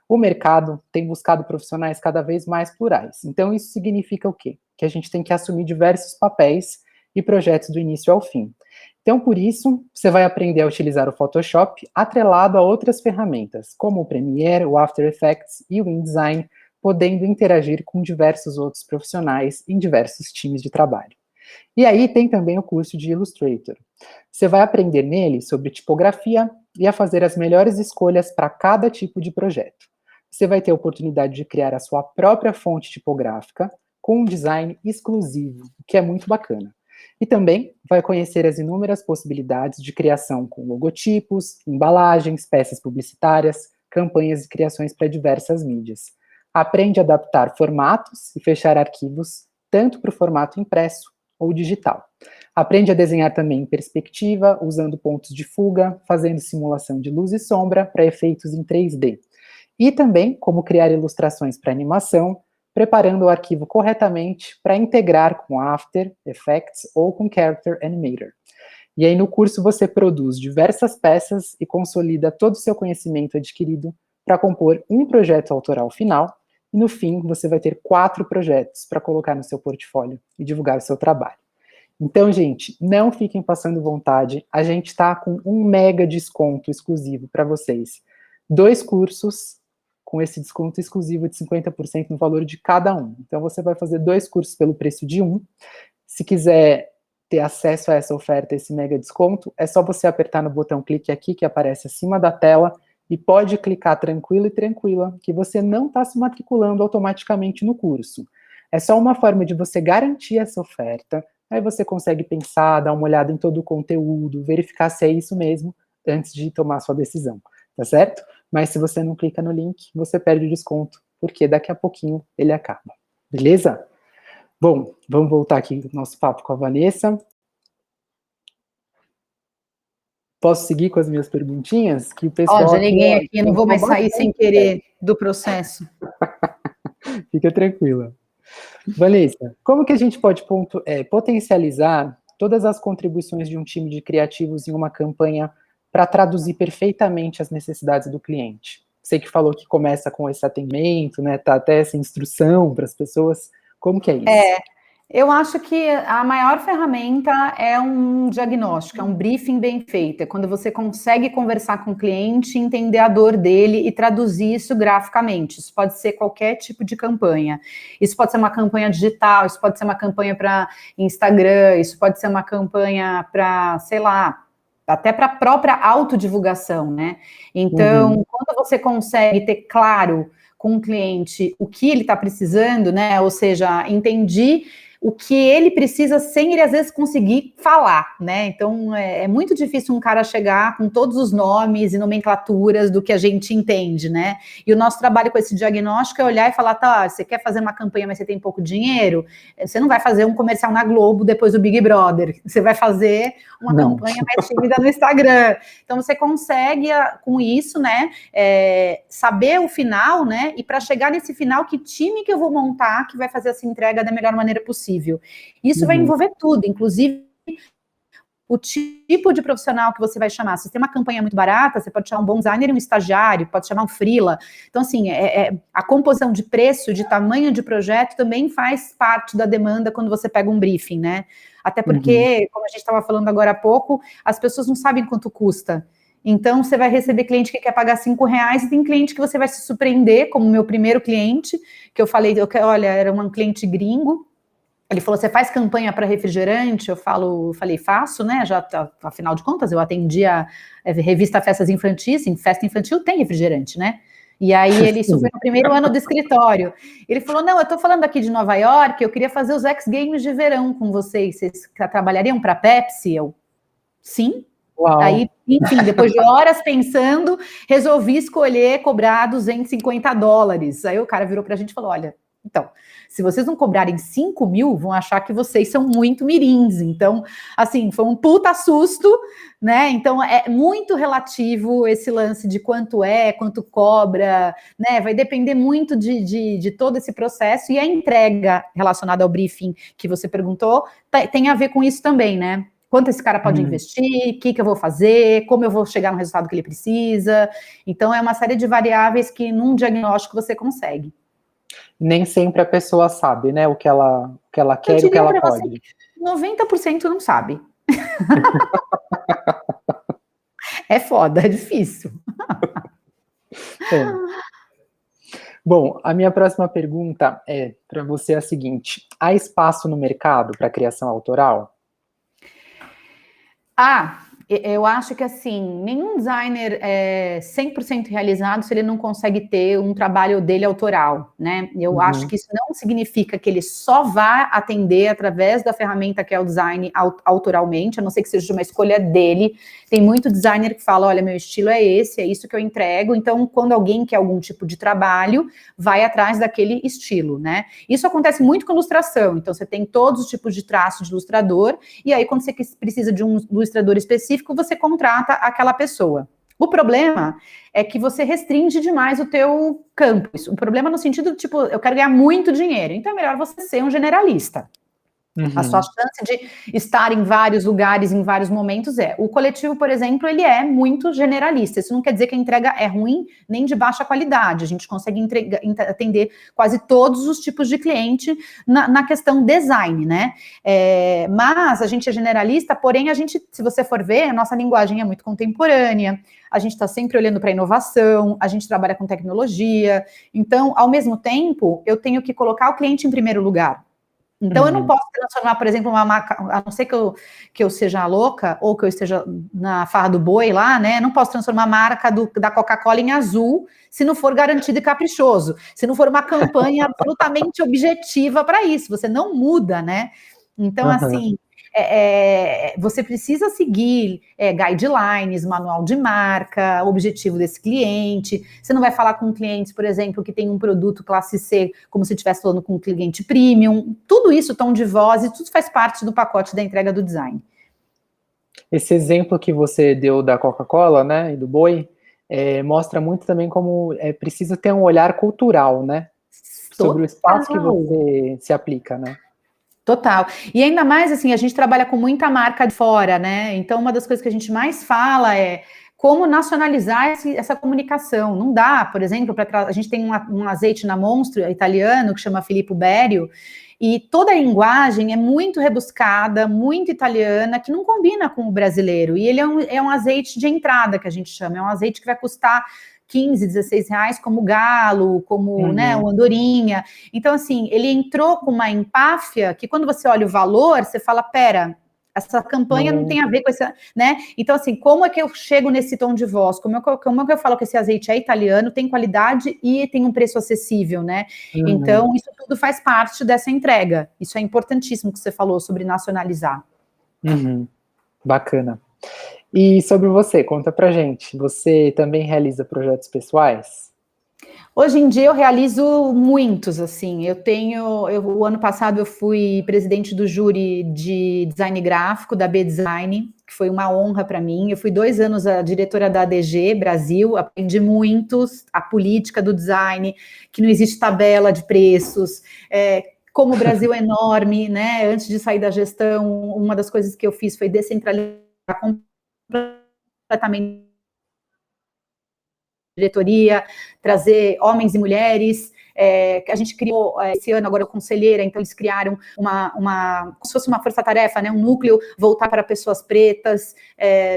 O mercado tem buscado profissionais cada vez mais plurais. Então, isso significa o quê? Que a gente tem que assumir diversos papéis e projetos do início ao fim. Então, por isso, você vai aprender a utilizar o Photoshop atrelado a outras ferramentas, como o Premiere, o After Effects e o InDesign, podendo interagir com diversos outros profissionais em diversos times de trabalho. E aí tem também o curso de Illustrator. Você vai aprender nele sobre tipografia e a fazer as melhores escolhas para cada tipo de projeto. Você vai ter a oportunidade de criar a sua própria fonte tipográfica com um design exclusivo, o que é muito bacana. E também vai conhecer as inúmeras possibilidades de criação com logotipos, embalagens, peças publicitárias, campanhas e criações para diversas mídias. Aprende a adaptar formatos e fechar arquivos, tanto para o formato impresso ou digital. Aprende a desenhar também em perspectiva, usando pontos de fuga, fazendo simulação de luz e sombra para efeitos em 3D. E também como criar ilustrações para animação, preparando o arquivo corretamente para integrar com After Effects ou com Character Animator. E aí no curso você produz diversas peças e consolida todo o seu conhecimento adquirido para compor um projeto autoral final, e no fim você vai ter 4 projetos para colocar no seu portfólio e divulgar o seu trabalho. Então, gente, não fiquem passando vontade, a gente está com um mega desconto exclusivo para vocês. 2 cursos com esse desconto exclusivo de 50% no valor de cada um. Então, você vai fazer 2 cursos pelo preço de um. Se quiser ter acesso a essa oferta, esse mega desconto, é só você apertar no botão clique aqui, que aparece acima da tela, e pode clicar tranquilo e tranquila, que você não está se matriculando automaticamente no curso. É só uma forma de você garantir essa oferta, aí você consegue pensar, dar uma olhada em todo o conteúdo, verificar se é isso mesmo, antes de tomar sua decisão, tá certo? Mas se você não clica no link, você perde o desconto, porque daqui a pouquinho ele acaba, beleza? Bom, vamos voltar aqui no nosso papo com a Vanessa. Posso seguir com as minhas perguntinhas? Que o pessoal Já liguei aqui, aqui, não vou mais sair sem querer do processo. Fica tranquila. Vanessa, como que a gente pode potencializar todas as contribuições de um time de criativos em uma campanha para traduzir perfeitamente as necessidades do cliente? Você que falou que começa com esse atendimento, né, tá até essa instrução para as pessoas, como que é isso? Eu acho que a maior ferramenta é um diagnóstico, é um briefing bem feito, é quando você consegue conversar com o cliente, entender a dor dele e traduzir isso graficamente. Isso pode ser qualquer tipo de campanha. Isso pode ser uma campanha digital, isso pode ser uma campanha para Instagram, isso pode ser uma campanha para, sei lá, até para a própria autodivulgação, né? Então, quando você consegue ter claro com o cliente o que ele está precisando, né? Ou seja, entendi o que ele precisa sem ele, às vezes, conseguir falar, né? Então, é muito difícil um cara chegar com todos os nomes e nomenclaturas do que a gente entende, né? E o nosso trabalho com esse diagnóstico é olhar e falar, tá, você quer fazer uma campanha, mas você tem pouco dinheiro? Você não vai fazer um comercial na Globo depois do Big Brother. Você vai fazer uma campanha mais tímida no Instagram. Então, você consegue, com isso, né, saber o final, né? E para chegar nesse final, que time que eu vou montar que vai fazer essa entrega da melhor maneira possível. possível. Isso vai envolver tudo, inclusive o tipo de profissional que você vai chamar. Se você tem uma campanha muito barata, você pode chamar um bom designer e um estagiário, pode chamar um freela. Então, assim, a composição de preço, de tamanho de projeto também faz parte da demanda quando você pega um briefing, né? Até porque, como a gente estava falando agora há pouco, as pessoas não sabem quanto custa. Então, você vai receber cliente que quer pagar R$5 e tem cliente que você vai se surpreender, como o meu primeiro cliente, que eu falei, olha, era um cliente gringo. Ele falou, você faz campanha para refrigerante? Eu falei, faço, né? Já, afinal de contas, eu atendi a revista Festas Infantis, em festa infantil tem refrigerante, né? E aí, isso foi no primeiro ano do escritório. Ele falou, não, eu estou falando aqui de Nova York, eu queria fazer os X Games de verão com vocês. Vocês trabalhariam para a Pepsi? Eu, sim. Uau. Aí, enfim, depois de horas pensando, resolvi escolher cobrar $250. Aí o cara virou para a gente e falou, olha, então, se vocês não cobrarem 5 mil, vão achar que vocês são muito mirins. Então, assim, foi um puta susto, né? Então, é muito relativo esse lance de quanto cobra, né? Vai depender muito de todo esse processo. E a entrega relacionada ao briefing que você perguntou tem a ver com isso também, né? Quanto esse cara pode investir, o que eu vou fazer, como eu vou chegar no resultado que ele precisa. Então, é uma série de variáveis que num diagnóstico você consegue. Nem sempre a pessoa sabe, né, o que ela quer e o que ela pode. 90% não sabe. É foda, é difícil. Bom, a minha próxima pergunta é para você a seguinte: há espaço no mercado para criação autoral? Eu acho que, assim, nenhum designer é 100% realizado se ele não consegue ter um trabalho dele autoral, né? Eu acho que isso não significa que ele só vá atender através da ferramenta que é o design autoralmente, a não ser que seja uma escolha dele. Tem muito designer que fala, olha, meu estilo é esse, é isso que eu entrego. Então, quando alguém quer algum tipo de trabalho, vai atrás daquele estilo, né? Isso acontece muito com ilustração. Então, você tem todos os tipos de traços de ilustrador, e aí, quando você precisa de um ilustrador específico, você contrata aquela pessoa. O problema é que você restringe demais o teu campo. O problema no sentido de, tipo, eu quero ganhar muito dinheiro, então é melhor você ser um generalista. A sua chance de estar em vários lugares, em vários momentos O coletivo, por exemplo, ele é muito generalista. Isso não quer dizer que a entrega é ruim, nem de baixa qualidade. A gente consegue atender quase todos os tipos de cliente na questão design, né? Mas a gente é generalista, porém, se você for ver, a nossa linguagem é muito contemporânea, a gente está sempre olhando para a inovação, a gente trabalha com tecnologia. Então, ao mesmo tempo, eu tenho que colocar o cliente em primeiro lugar. Então, eu não posso transformar, por exemplo, uma marca, a não ser que eu seja louca, ou que eu esteja na farra do boi lá, né? Não posso transformar a marca da Coca-Cola em azul, se não for garantido e caprichoso, se não for uma campanha absolutamente objetiva para isso. Você não muda, né? Então, assim, você precisa seguir guidelines, manual de marca, objetivo desse cliente. Você não vai falar com clientes, por exemplo, que tem um produto classe C, como se estivesse falando com um cliente premium. Tudo isso, tom de voz, e tudo faz parte do pacote da entrega do design. Esse exemplo que você deu da Coca-Cola, né, e do boi, mostra muito também como é preciso ter um olhar cultural, né, sobre o espaço que você se aplica, né? Total. E ainda mais, assim, a gente trabalha com muita marca de fora, né? Então, uma das coisas que a gente mais fala é como nacionalizar essa comunicação. Não dá, por exemplo, a gente tem um azeite na Monstro italiano que chama Filippo Berio, e toda a linguagem é muito rebuscada, muito italiana, que não combina com o brasileiro. E ele é um azeite de entrada, que a gente chama. É um azeite que vai custar 15, 16 reais, como galo, como né, o andorinha. Então, assim, ele entrou com uma empáfia que quando você olha o valor, você fala, pera, essa campanha não tem a ver com essa, né? Então, assim, como é que eu chego nesse tom de voz? Como é que eu falo que esse azeite é italiano, tem qualidade e tem um preço acessível, né? Então, isso tudo faz parte dessa entrega. Isso é importantíssimo que você falou sobre nacionalizar. Bacana. E sobre você, conta pra gente, você também realiza projetos pessoais? Hoje em dia eu realizo muitos, assim, o ano passado eu fui presidente do júri de design gráfico da B-Design, que foi uma honra para mim. Eu fui 2 anos a diretora da ADG Brasil, aprendi muito a política do design, que não existe tabela de preços, como o Brasil é enorme, né? Antes de sair da gestão, uma das coisas que eu fiz foi descentralizar completamente a diretoria, trazer homens e mulheres. Que a gente criou esse ano, agora conselheira, então eles criaram como se fosse uma força-tarefa, né, um núcleo voltar para pessoas pretas,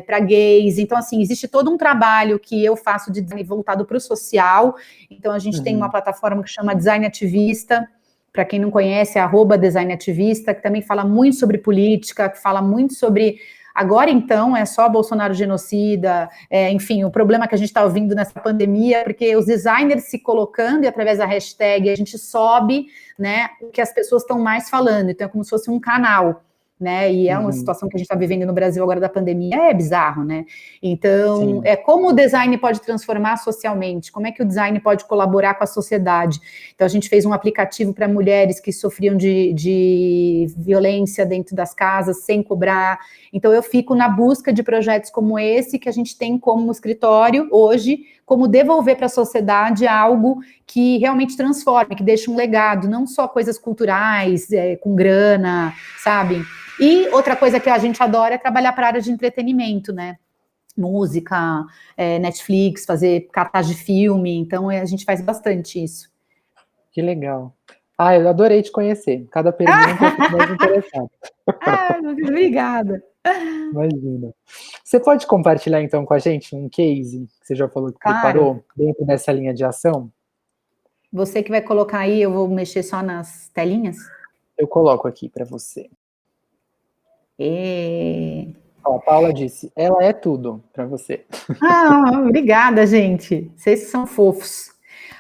para gays. Então, assim, existe todo um trabalho que eu faço de design voltado para o social. Então, a gente tem uma plataforma que chama Design Ativista. Para quem não conhece, é @designativista, que também fala muito sobre política, que fala muito sobre... Agora, então, é só Bolsonaro genocida, enfim, o problema que a gente está ouvindo nessa pandemia, porque os designers se colocando e através da hashtag a gente sobe, né, o que as pessoas estão mais falando, então é como se fosse um canal, né, e é uma situação que a gente está vivendo no Brasil agora da pandemia, é bizarro, né, então, como o design pode transformar socialmente, como é que o design pode colaborar com a sociedade. Então, a gente fez um aplicativo para mulheres que sofriam de violência dentro das casas, sem cobrar. Então, eu fico na busca de projetos como esse, que a gente tem como escritório hoje, como devolver para a sociedade algo que realmente transforme, que deixe um legado, não só coisas culturais, com grana, sabe? E outra coisa que a gente adora é trabalhar para a área de entretenimento, né? Música, Netflix, fazer cartaz de filme, então a gente faz bastante isso. Que legal. Eu adorei te conhecer. Cada pergunta eu fico mais interessada. Obrigada. Imagina. Você pode compartilhar, então, com a gente um case que você já falou que preparou dentro dessa linha de ação? Você que vai colocar aí, eu vou mexer só nas telinhas? Eu coloco aqui para você. Ó, a Paula disse, ela é tudo para você. Obrigada, gente. Vocês são fofos.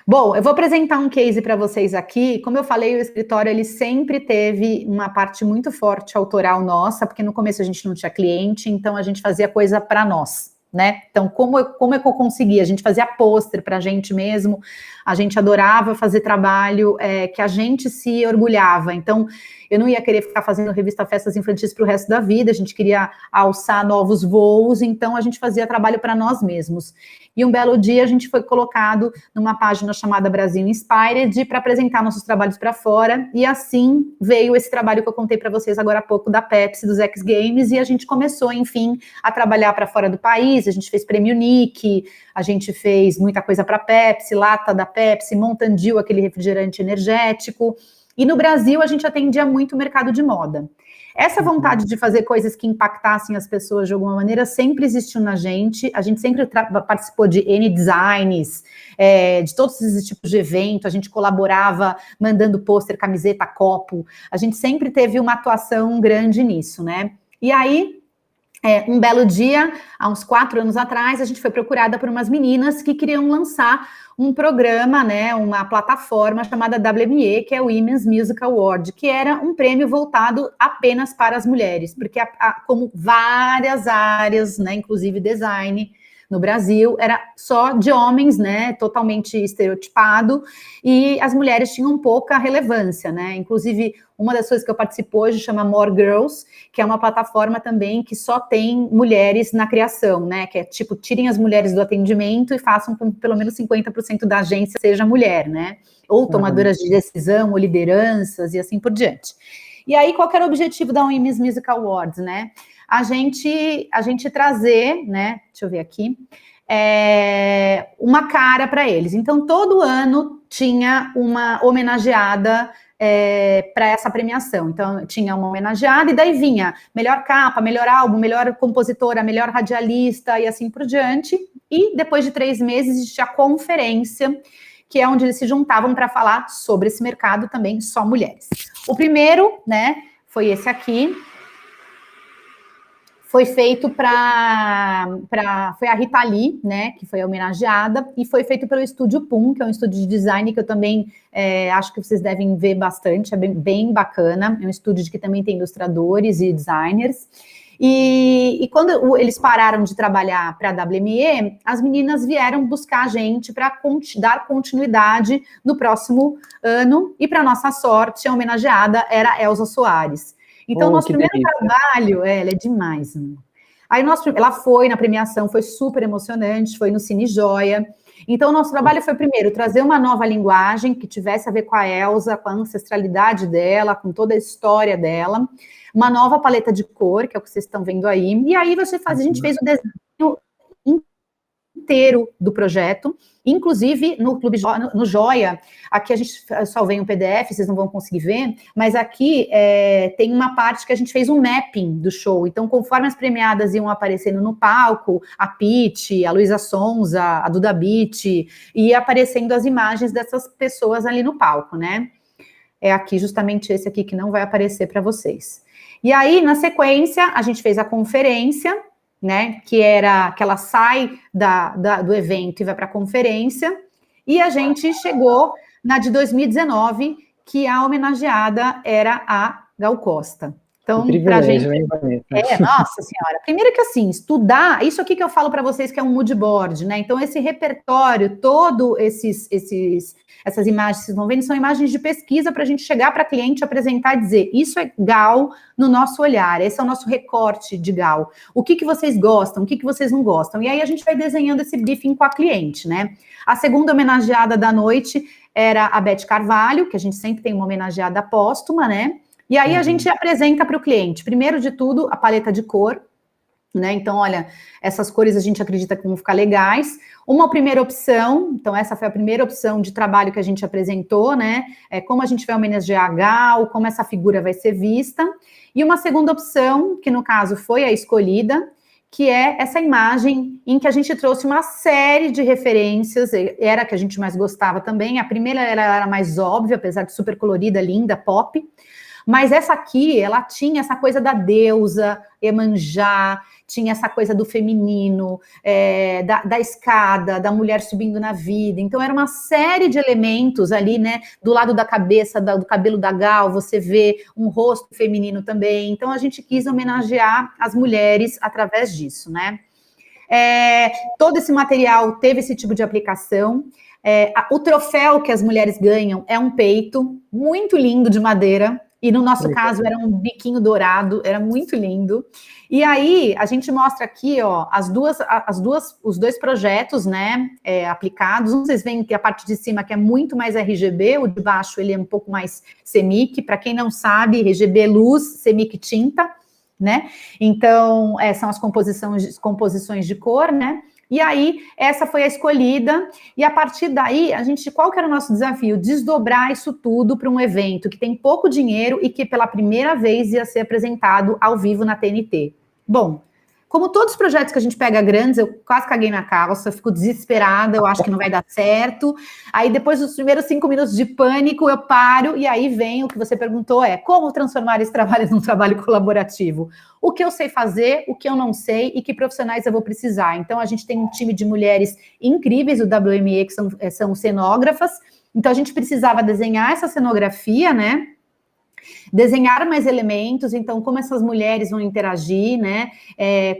Bom, eu vou apresentar um case para vocês aqui. Como eu falei, o escritório ele sempre teve uma parte muito forte autoral nossa, porque no começo a gente não tinha cliente, então a gente fazia coisa para nós, né? Então, como é que eu conseguia? A gente fazia pôster para a gente mesmo, a gente adorava fazer trabalho que a gente se orgulhava. Então, eu não ia querer ficar fazendo revista Festas Infantis para o resto da vida, a gente queria alçar novos voos, então a gente fazia trabalho para nós mesmos. E um belo dia a gente foi colocado numa página chamada Brasil Inspired para apresentar nossos trabalhos para fora, e assim veio esse trabalho que eu contei para vocês agora há pouco da Pepsi, dos X Games, e a gente começou, enfim, a trabalhar para fora do país. A gente fez Prêmio Nick, a gente fez muita coisa para Pepsi, lata da Pepsi, Mountain Dew, aquele refrigerante energético. E no Brasil, a gente atendia muito o mercado de moda. Essa vontade de fazer coisas que impactassem as pessoas de alguma maneira sempre existiu na gente. A gente sempre participou de N designs, de todos esses tipos de evento. A gente colaborava mandando pôster, camiseta, copo. A gente sempre teve uma atuação grande nisso, né? E aí, um belo dia, há uns 4 anos atrás, a gente foi procurada por umas meninas que queriam lançar um programa, né, uma plataforma chamada WME, que é o Women's Music Award, que era um prêmio voltado apenas para as mulheres, porque como várias áreas, né, inclusive design, no Brasil, era só de homens, né, totalmente estereotipado, e as mulheres tinham pouca relevância, né, inclusive uma das coisas que eu participo hoje chama More Girls, que é uma plataforma também que só tem mulheres na criação, né, que é tipo, tirem as mulheres do atendimento e façam com que pelo menos 50% da agência seja mulher, né, ou tomadoras de decisão, ou lideranças, e assim por diante. E aí, qual que era o objetivo da Women's Music Awards, né? A gente trazer, né, deixa eu ver aqui, uma cara para eles. Então, todo ano tinha uma homenageada para essa premiação. Então, tinha uma homenageada e daí vinha melhor capa, melhor álbum, melhor compositora, melhor radialista e assim por diante. E depois de 3 meses existia a conferência, que é onde eles se juntavam para falar sobre esse mercado também, só mulheres. O primeiro, né, foi esse aqui. Foi feito foi a Rita Lee, né, que foi homenageada, e foi feito pelo Estúdio Pum, que é um estúdio de design que eu também acho que vocês devem ver bastante, é bem bacana, é um estúdio que também tem ilustradores e designers. E quando eles pararam de trabalhar para a WME, as meninas vieram buscar a gente para dar continuidade no próximo ano, e para nossa sorte, a homenageada era Elza Soares. Então, nosso primeiro trabalho, ela é demais, né? Aí ela foi na premiação, foi super emocionante, foi no Cine Joia. Então, o nosso trabalho foi, primeiro, trazer uma nova linguagem que tivesse a ver com a Elsa, com a ancestralidade dela, com toda a história dela, uma nova paleta de cor, que é o que vocês estão vendo aí, e aí a gente fez o desenho inteiro do projeto, inclusive no Clube no Joia, aqui a gente salvei um PDF, vocês não vão conseguir ver, mas aqui tem uma parte que a gente fez um mapping do show, então conforme as premiadas iam aparecendo no palco, a Pitty, a Luísa Sonza, a Duda Beat, ia aparecendo as imagens dessas pessoas ali no palco, né? É aqui justamente esse aqui que não vai aparecer para vocês. E aí, na sequência, a gente fez a conferência, né, que ela sai do evento e vai para a conferência, e a gente chegou na de 2019, que a homenageada era a Gal Costa. Então, pra gente, nossa senhora, primeiro que assim, estudar, isso aqui que eu falo para vocês que é um mood board, né, então esse repertório, todo essas imagens que vocês vão vendo, são imagens de pesquisa para a gente chegar para cliente, apresentar e dizer, isso é Gal no nosso olhar, esse é o nosso recorte de Gal, o que vocês gostam, o que vocês não gostam, e aí a gente vai desenhando esse briefing com a cliente, né. A segunda homenageada da noite era a Beth Carvalho, que a gente sempre tem uma homenageada póstuma, né, e aí a gente apresenta para o cliente, primeiro de tudo, a paleta de cor, né? Então, olha, essas cores a gente acredita que vão ficar legais. Uma primeira opção, então essa foi a primeira opção de trabalho que a gente apresentou, né? Como a gente vai homenagear a Gal, como essa figura vai ser vista. E uma segunda opção, que no caso foi a escolhida, que é essa imagem em que a gente trouxe uma série de referências, era a que a gente mais gostava também. A primeira era mais óbvia, apesar de super colorida, linda, pop. Mas essa aqui, ela tinha essa coisa da deusa, Iemanjá, tinha essa coisa do feminino, da escada, da mulher subindo na vida. Então, era uma série de elementos ali, né? Do lado da cabeça, do cabelo da Gal, você vê um rosto feminino também. Então, a gente quis homenagear as mulheres através disso, né? Todo esse material teve esse tipo de aplicação. O troféu que as mulheres ganham é um peito muito lindo de madeira, e no nosso caso era um biquinho dourado, era muito lindo. E aí a gente mostra aqui, ó, os dois projetos, né, aplicados. Vocês veem que a parte de cima que é muito mais RGB, o de baixo ele é um pouco mais CMYK. Para quem não sabe, RGB é luz, CMYK tinta, né? Então são as composições de cor, né? E aí, essa foi a escolhida, e a partir daí, qual que era o nosso desafio? Desdobrar isso tudo para um evento que tem pouco dinheiro e que pela primeira vez ia ser apresentado ao vivo na TNT. Bom, como todos os projetos que a gente pega grandes, eu quase caguei na calça, fico desesperada, eu acho que não vai dar certo. Aí, depois dos primeiros 5 minutos de pânico, eu paro, e aí vem o que você perguntou, como transformar esse trabalho num trabalho colaborativo? O que eu sei fazer, o que eu não sei e que profissionais eu vou precisar. Então, a gente tem um time de mulheres incríveis, o WME, que são cenógrafas. Então, a gente precisava desenhar essa cenografia, né? Desenhar mais elementos, então, como essas mulheres vão interagir, né?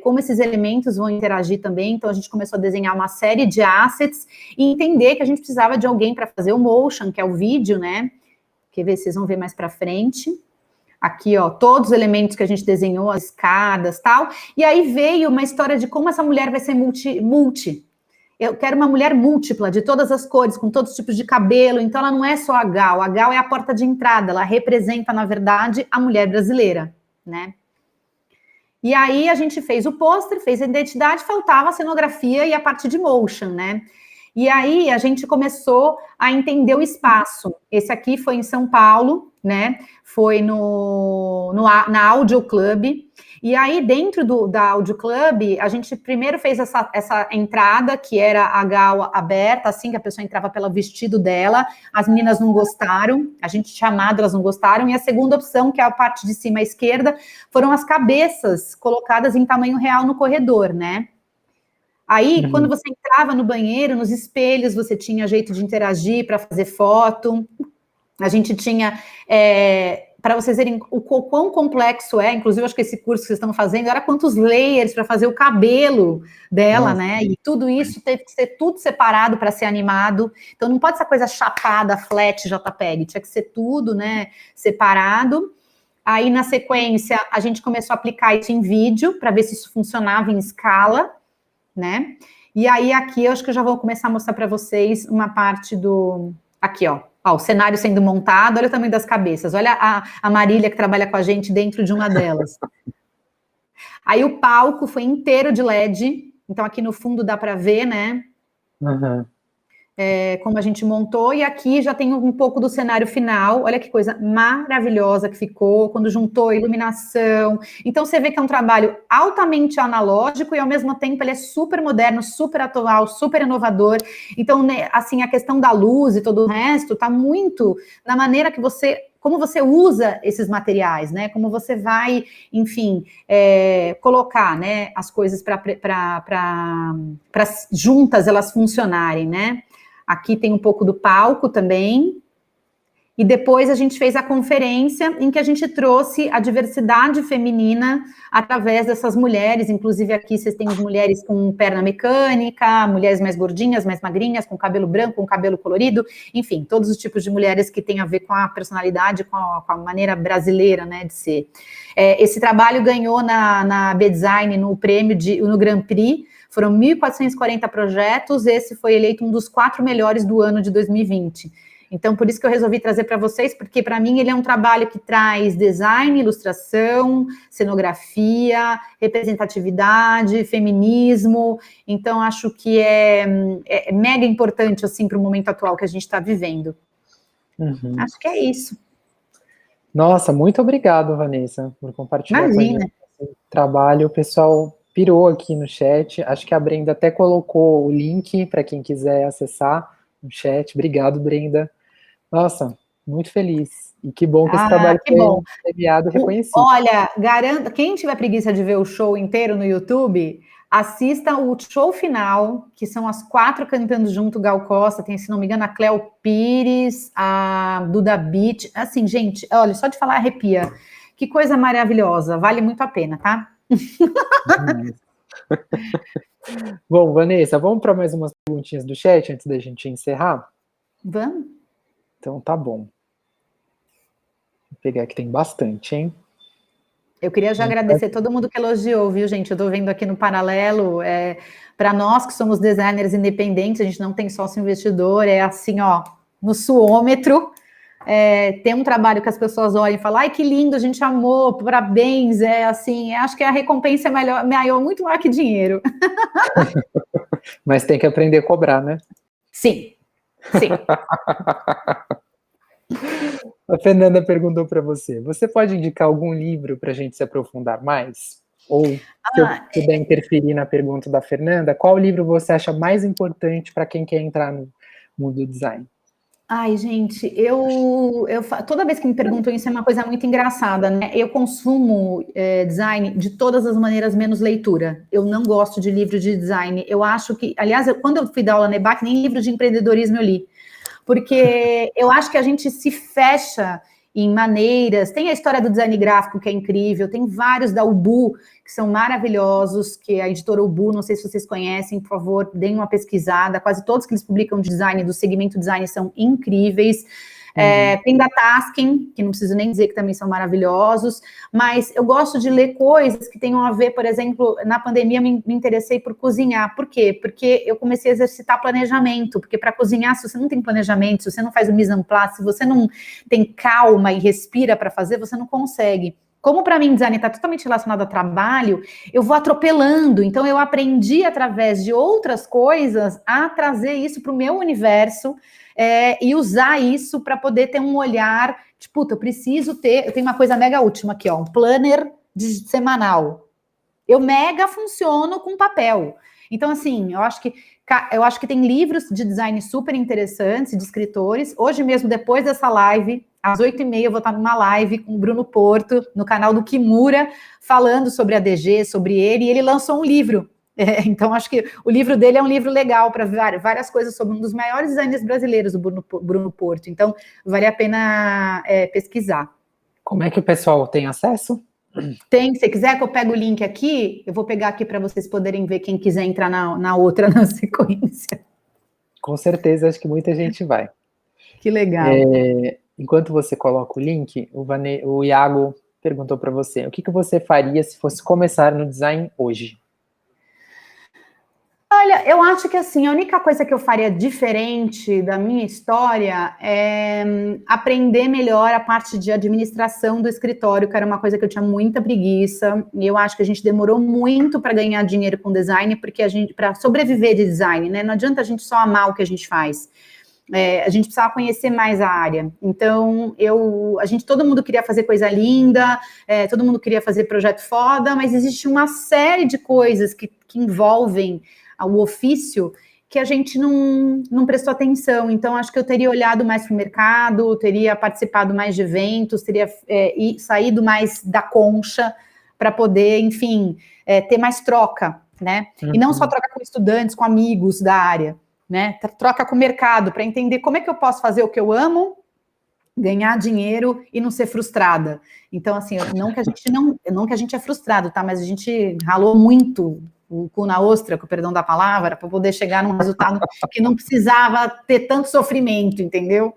Como esses elementos vão interagir também. Então, a gente começou a desenhar uma série de assets e entender que a gente precisava de alguém para fazer o motion, que é o vídeo, né? Quer ver? Vocês vão ver mais para frente. Aqui, ó, todos os elementos que a gente desenhou, as escadas, tal. E aí veio uma história de como essa mulher vai ser multi. Eu quero uma mulher múltipla, de todas as cores, com todos os tipos de cabelo. Então, ela não é só a Gal é a porta de entrada. Ela representa, na verdade, a mulher brasileira, né? E aí, a gente fez o pôster, fez a identidade, faltava a cenografia e a parte de motion, né? E aí, a gente começou a entender o espaço. Esse aqui foi em São Paulo, né? Foi na Audio Club. E aí, dentro da Audio Club, a gente primeiro fez essa entrada, que era a Gal aberta, assim, que a pessoa entrava pelo vestido dela. As meninas não gostaram, a gente chamado, elas não gostaram. E a segunda opção, que é a parte de cima à esquerda, foram as cabeças colocadas em tamanho real no corredor, né? Aí, quando você entrava no banheiro, nos espelhos, você tinha jeito de interagir para fazer foto. A gente tinha, para vocês verem o quão complexo inclusive, acho que esse curso que vocês estão fazendo, era quantos layers para fazer o cabelo dela, né? E tudo isso teve que ser tudo separado para ser animado. Então, não pode ser coisa chapada, flat, JPEG. Tinha que ser tudo, né, separado. Aí, na sequência, a gente começou a aplicar isso em vídeo, para ver se isso funcionava em escala, né? E aí, aqui, eu acho que eu já vou começar a mostrar para vocês uma parte do... Aqui, ó. Ó, o cenário sendo montado, olha o tamanho das cabeças. Olha a Marília, que trabalha com a gente, dentro de uma delas. Aí, o palco foi inteiro de LED. Então, aqui no fundo dá para ver, né? Uhum. Como a gente montou, e aqui já tem um pouco do cenário final. Olha que coisa maravilhosa que ficou, quando juntou iluminação. Então, você vê que é um trabalho altamente analógico e, ao mesmo tempo, ele é super moderno, super atual, super inovador. Então, né, assim, a questão da luz e todo o resto está muito na maneira que como você usa esses materiais, né? Como você vai, enfim, colocar, né, as coisas para juntas elas funcionarem, né? Aqui tem um pouco do palco também. E depois a gente fez a conferência em que a gente trouxe a diversidade feminina através dessas mulheres. Inclusive aqui vocês têm as mulheres com perna mecânica, mulheres mais gordinhas, mais magrinhas, com cabelo branco, com cabelo colorido. Enfim, todos os tipos de mulheres que têm a ver com a personalidade, com a maneira brasileira, né, de ser. Esse trabalho ganhou na B-Design no prêmio, no Grand Prix. Foram 1.440 projetos, esse foi eleito um dos 4 melhores do ano de 2020. Então, por isso que eu resolvi trazer para vocês, porque para mim ele é um trabalho que traz design, ilustração, cenografia, representatividade, feminismo. Então, acho que é mega importante, assim, para o momento atual que a gente está vivendo. Uhum. Acho que é isso. Nossa, muito obrigado, Vanessa, por compartilhar com a gente esse trabalho. O pessoal pirou aqui no chat. Acho que a Brenda até colocou o link para quem quiser acessar no chat. Obrigado, Brenda. Nossa, muito feliz. E que bom que esse trabalho foi premiado e reconhecido. Olha, garanto, quem tiver preguiça de ver o show inteiro no YouTube, assista o show final, que são as 4 cantando junto, Gal Costa, tem, se não me engano, a Cleo Pires, a Duda Beat. Assim, gente, olha, só de falar arrepia. Que coisa maravilhosa, vale muito a pena, tá? Bom, Vanessa, vamos para mais umas perguntinhas do chat antes da gente encerrar? Vamos. Então tá bom. Vou pegar aqui, tem bastante, hein? Eu queria já agradecer todo mundo que elogiou, viu, gente? Eu tô vendo aqui no paralelo, para nós que somos designers independentes, a gente não tem sócio investidor, é assim, ó, no suômetro. Tem um trabalho que as pessoas olham e falam, ai, que lindo, a gente amou, parabéns, assim, acho que a recompensa é maior, muito maior que dinheiro. Mas tem que aprender a cobrar, né? Sim, sim. A Fernanda perguntou para você, você pode indicar algum livro para a gente se aprofundar mais? Ou, se eu puder interferir na pergunta da Fernanda, qual livro você acha mais importante para quem quer entrar no mundo do design? Ai, gente, toda vez que me perguntam isso é uma coisa muito engraçada, né? Eu consumo design de todas as maneiras, menos leitura. Eu não gosto de livro de design. Eu acho que, aliás, quando eu fui dar aula na EBAC, nem livro de empreendedorismo eu li. Porque eu acho que a gente se fecha em maneiras. Tem a história do design gráfico, que é incrível, tem vários da Ubu, que são maravilhosos, que é a editora Ubu, não sei se vocês conhecem, por favor, deem uma pesquisada. Quase todos que eles publicam de design, do segmento design, são incríveis. Tem da Tasking, que não preciso nem dizer que também são maravilhosos, mas eu gosto de ler coisas que tenham a ver, por exemplo, na pandemia me interessei por cozinhar. Por quê? Porque eu comecei a exercitar planejamento, porque para cozinhar, se você não tem planejamento, se você não faz o mise en place, se você não tem calma e respira para fazer, você não consegue. Como para mim design está totalmente relacionado a trabalho, eu vou atropelando, então eu aprendi através de outras coisas a trazer isso para o meu universo, e usar isso para poder ter um olhar, tipo, eu tenho uma coisa mega última aqui, ó, um planner semanal. Eu mega funciono com papel. Então, assim, eu acho que tem livros de design super interessantes, de escritores. Hoje mesmo, depois dessa live, às 8h30, eu vou estar numa live com o Bruno Porto, no canal do Kimura, falando sobre a DG, sobre ele, e ele lançou um livro. Então, acho que o livro dele é um livro legal para várias coisas sobre um dos maiores designers brasileiros, o Bruno Porto. Então, vale a pena pesquisar. Como é que o pessoal tem acesso? Tem, se quiser que eu pegue o link aqui, eu vou pegar aqui para vocês poderem ver quem quiser entrar na outra na sequência. Com certeza, acho que muita gente vai. Que legal. Enquanto você coloca o link, o Iago perguntou para você, o que você faria se fosse começar no design hoje? Olha, eu acho que assim, a única coisa que eu faria diferente da minha história é aprender melhor a parte de administração do escritório, que era uma coisa que eu tinha muita preguiça, e eu acho que a gente demorou muito para ganhar dinheiro com design, porque para sobreviver de design, né? Não adianta a gente só amar o que a gente faz. A gente precisava conhecer mais a área. Então, todo mundo queria fazer coisa linda, todo mundo queria fazer projeto foda, mas existe uma série de coisas que envolvem o ofício que a gente não prestou atenção. Então, acho que eu teria olhado mais para o mercado, teria participado mais de eventos, teria saído mais da concha para poder, enfim, ter mais troca, né? E não só troca com estudantes, com amigos da área, né? Troca com o mercado, para entender como é que eu posso fazer o que eu amo, ganhar dinheiro e não ser frustrada. Então, assim, não que a gente é frustrado, tá? Mas a gente ralou muito o cu na ostra, com o perdão da palavra, para poder chegar num resultado que não precisava ter tanto sofrimento, entendeu?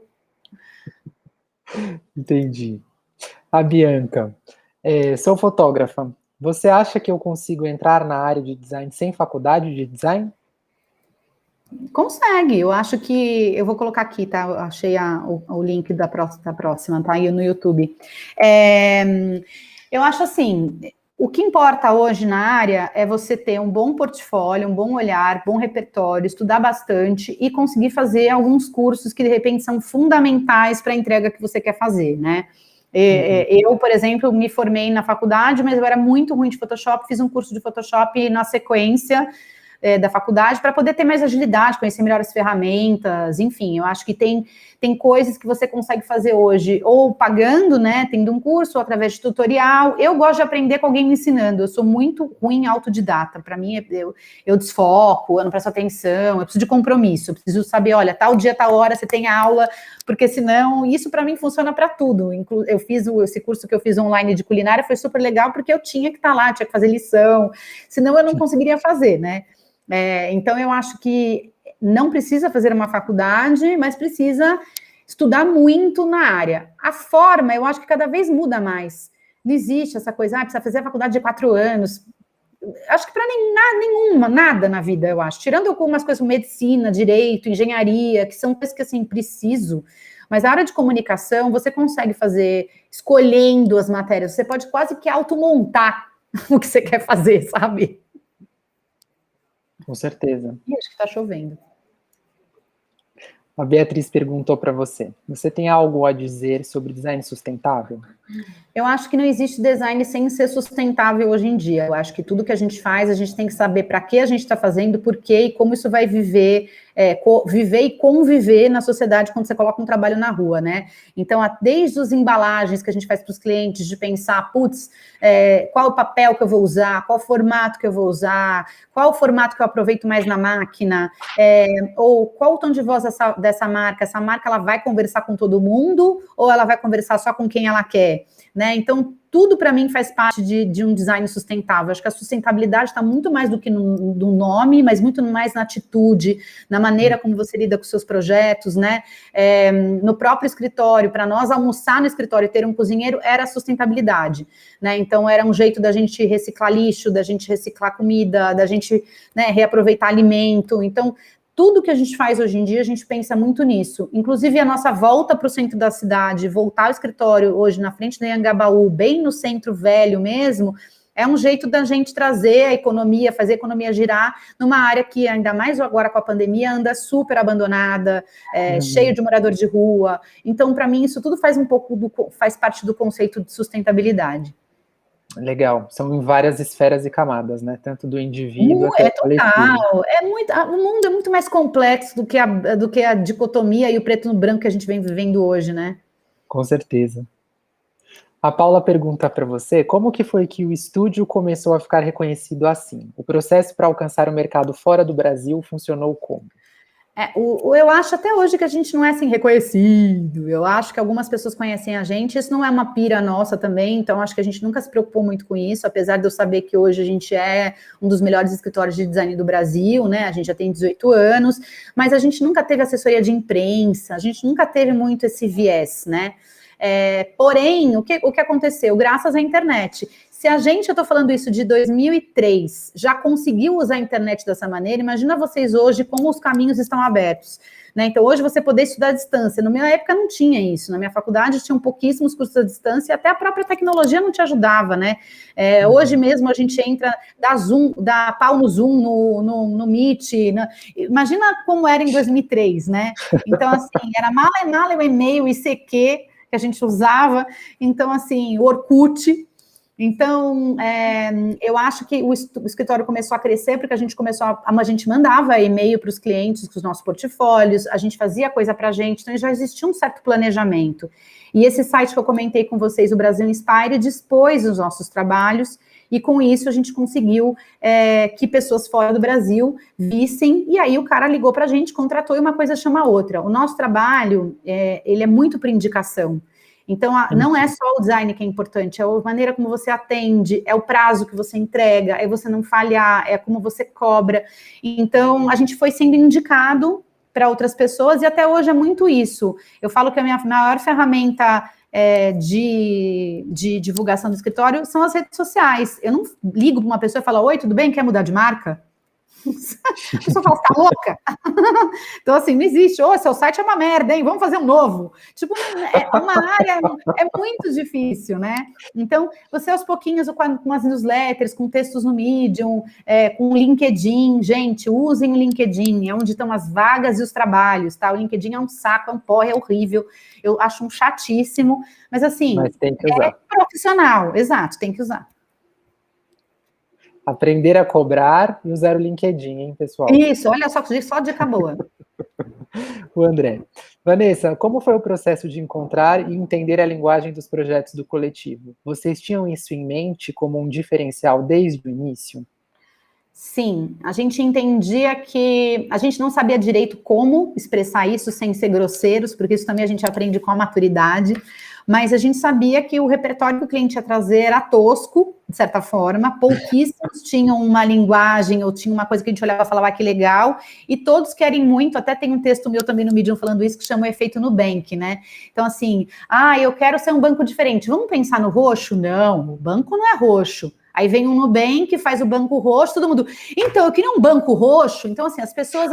Entendi. A Bianca, sou fotógrafa. Você acha que eu consigo entrar na área de design sem faculdade de design? Consegue, eu acho que... Eu vou colocar aqui, tá? Eu achei o link da próxima, tá? Aí no YouTube. Eu acho assim... O que importa hoje na área é você ter um bom portfólio, um bom olhar, bom repertório, estudar bastante e conseguir fazer alguns cursos que, de repente, são fundamentais para a entrega que você quer fazer, né? Eu, por exemplo, me formei na faculdade, mas eu era muito ruim de Photoshop, fiz um curso de Photoshop na sequência da faculdade para poder ter mais agilidade, conhecer melhor as ferramentas, enfim, eu acho que tem coisas que você consegue fazer hoje, ou pagando, né, tendo um curso, ou através de tutorial. Eu gosto de aprender com alguém me ensinando, eu sou muito ruim autodidata, para mim, eu desfoco, eu não presto atenção, eu preciso de compromisso, eu preciso saber, olha, tal dia, tal hora, você tem aula, porque senão, isso para mim funciona para tudo. Eu fiz esse curso que eu fiz online de culinária, foi super legal, porque eu tinha que estar lá, tinha que fazer lição, senão eu não conseguiria fazer, né? Então, eu acho que não precisa fazer uma faculdade, mas precisa estudar muito na área. A forma, eu acho que cada vez muda mais. Não existe essa coisa, precisa fazer a faculdade de 4 anos. Acho que para nada na vida, eu acho. Tirando algumas coisas como medicina, direito, engenharia, que são coisas que, assim, preciso. Mas a área de comunicação, você consegue fazer escolhendo as matérias. Você pode quase que automontar o que você quer fazer, sabe? Com certeza. E acho que está chovendo. A Beatriz perguntou para você, você tem algo a dizer sobre design sustentável? Eu acho que não existe design sem ser sustentável hoje em dia. Eu acho que tudo que a gente faz, a gente tem que saber para que a gente está fazendo, por quê e como isso vai viver e conviver na sociedade quando você coloca um trabalho na rua, né? Então, desde as embalagens que a gente faz para os clientes, de pensar, qual o papel que eu vou usar, qual o formato que eu vou usar, qual o formato que eu aproveito mais na máquina, ou qual o tom de voz dessa marca, essa marca ela vai conversar com todo mundo ou ela vai conversar só com quem ela quer, né? Então, tudo para mim faz parte de um design sustentável. Acho que a sustentabilidade está muito mais do que no nome, mas muito mais na atitude, na maneira como você lida com seus projetos, né? No próprio escritório, para nós almoçar no escritório e ter um cozinheiro era a sustentabilidade, né? Então, era um jeito da gente reciclar lixo, da gente reciclar comida, da gente, né, reaproveitar alimento. Então, tudo que a gente faz hoje em dia, a gente pensa muito nisso. Inclusive, a nossa volta para o centro da cidade, voltar ao escritório hoje na frente da Anhangabaú, bem no centro velho mesmo, é um jeito da gente trazer a economia, fazer a economia girar numa área que, ainda mais agora com a pandemia, anda super abandonada, cheio de morador de rua. Então, para mim, isso tudo faz parte do conceito de sustentabilidade. Legal, são em várias esferas e camadas, né? Tanto do indivíduo até o coletivo. Total, o mundo é muito mais complexo do que a dicotomia e o preto no branco que a gente vem vivendo hoje, né? Com certeza. A Paula pergunta para você, como que foi que o estúdio começou a ficar reconhecido assim? O processo para alcançar o mercado fora do Brasil funcionou como? Eu acho até hoje que a gente não é assim reconhecido, eu acho que algumas pessoas conhecem a gente, isso não é uma pira nossa também, então acho que a gente nunca se preocupou muito com isso, apesar de eu saber que hoje a gente é um dos melhores escritórios de design do Brasil, né, a gente já tem 18 anos, mas a gente nunca teve assessoria de imprensa, a gente nunca teve muito esse viés, né, Porém, o que aconteceu? Graças à internet. Se a gente, eu estou falando isso de 2003, já conseguiu usar a internet dessa maneira, imagina vocês hoje como os caminhos estão abertos. Né? Então, hoje você poder estudar à distância. Na minha época não tinha isso. Na minha faculdade tinham pouquíssimos cursos à distância e até a própria tecnologia não te ajudava, né? Hoje mesmo a gente entra, dá pau no Zoom, no Meet. Imagina como era em 2003, né? Então, assim, era mala, o e-mail, o ICQ que a gente usava. Então, assim, o Orkut. Então, eu acho que o escritório começou a crescer porque a gente mandava e-mail para os clientes com os nossos portfólios, a gente fazia coisa para a gente, então já existia um certo planejamento. E esse site que eu comentei com vocês, o Brasil Inspire, dispôs os nossos trabalhos e com isso a gente conseguiu que pessoas fora do Brasil vissem, e aí o cara ligou para a gente, contratou e uma coisa chama a outra. O nosso trabalho, ele é muito por indicação. Então, não é só o design que é importante, é a maneira como você atende, é o prazo que você entrega, é você não falhar, é como você cobra. Então, a gente foi sendo indicado para outras pessoas e até hoje é muito isso. Eu falo que a minha maior ferramenta de divulgação do escritório são as redes sociais. Eu não ligo para uma pessoa e falo, oi, tudo bem? Quer mudar de marca? A pessoa fala, você tá louca? Então, assim, não existe. Seu site é uma merda, hein? Vamos fazer um novo. Tipo, é uma área, é muito difícil, né? Então, você aos pouquinhos, com as newsletters, com textos no Medium, com o LinkedIn, gente, usem o LinkedIn, é onde estão as vagas e os trabalhos, tá? O LinkedIn é um saco, é um porre, é horrível, eu acho um chatíssimo, mas assim, tem que usar. É profissional, exato, tem que usar. Aprender a cobrar e usar o LinkedIn, hein, pessoal? Isso, olha só dica boa. O André. Vanessa, como foi o processo de encontrar e entender a linguagem dos projetos do coletivo? Vocês tinham isso em mente como um diferencial desde o início? Sim, a gente entendia que a gente não sabia direito como expressar isso sem ser grosseiros, porque isso também a gente aprende com a maturidade, mas a gente sabia que o repertório que o cliente ia trazer era tosco, de certa forma, pouquíssimos tinham uma linguagem ou tinham uma coisa que a gente olhava e falava, que legal, e todos querem muito, até tem um texto meu também no Medium falando isso, que chama o efeito Nubank, né? Então, assim, eu quero ser um banco diferente, vamos pensar no roxo? Não, o banco não é roxo. Aí vem um Nubank, faz o banco roxo, todo mundo, então, eu queria um banco roxo. Então, assim, as pessoas,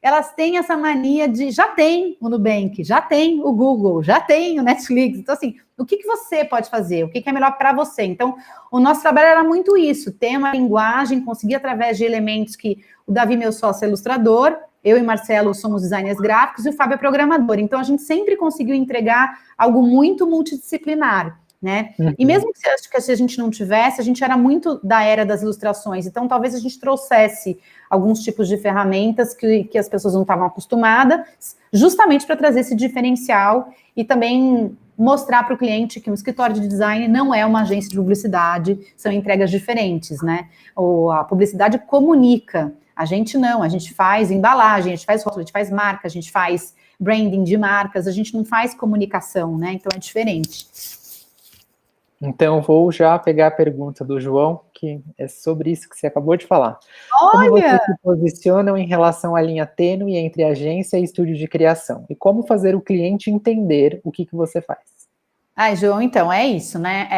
elas têm essa mania de, já tem o Nubank, já tem o Google, já tem o Netflix. Então, assim, o que você pode fazer? O que é melhor para você? Então, o nosso trabalho era muito isso, ter uma linguagem, conseguir através de elementos que o Davi, meu sócio, é ilustrador, eu e Marcelo somos designers gráficos e o Fábio é programador. Então, a gente sempre conseguiu entregar algo muito multidisciplinar. Né? E mesmo que se a gente não tivesse, a gente era muito da era das ilustrações, então talvez a gente trouxesse alguns tipos de ferramentas que as pessoas não estavam acostumadas, justamente para trazer esse diferencial e também mostrar para o cliente que um escritório de design não é uma agência de publicidade, são entregas diferentes, né? A publicidade comunica, a gente não, a gente faz embalagem, a gente faz rótulo, a gente faz marca, a gente faz branding de marcas, a gente não faz comunicação, né? Então é diferente. Então, vou já pegar a pergunta do João, que é sobre isso que você acabou de falar. Olha! Como vocês se posicionam em relação à linha tênue entre agência e estúdio de criação? E como fazer o cliente entender o que você faz? João, então, é isso, né?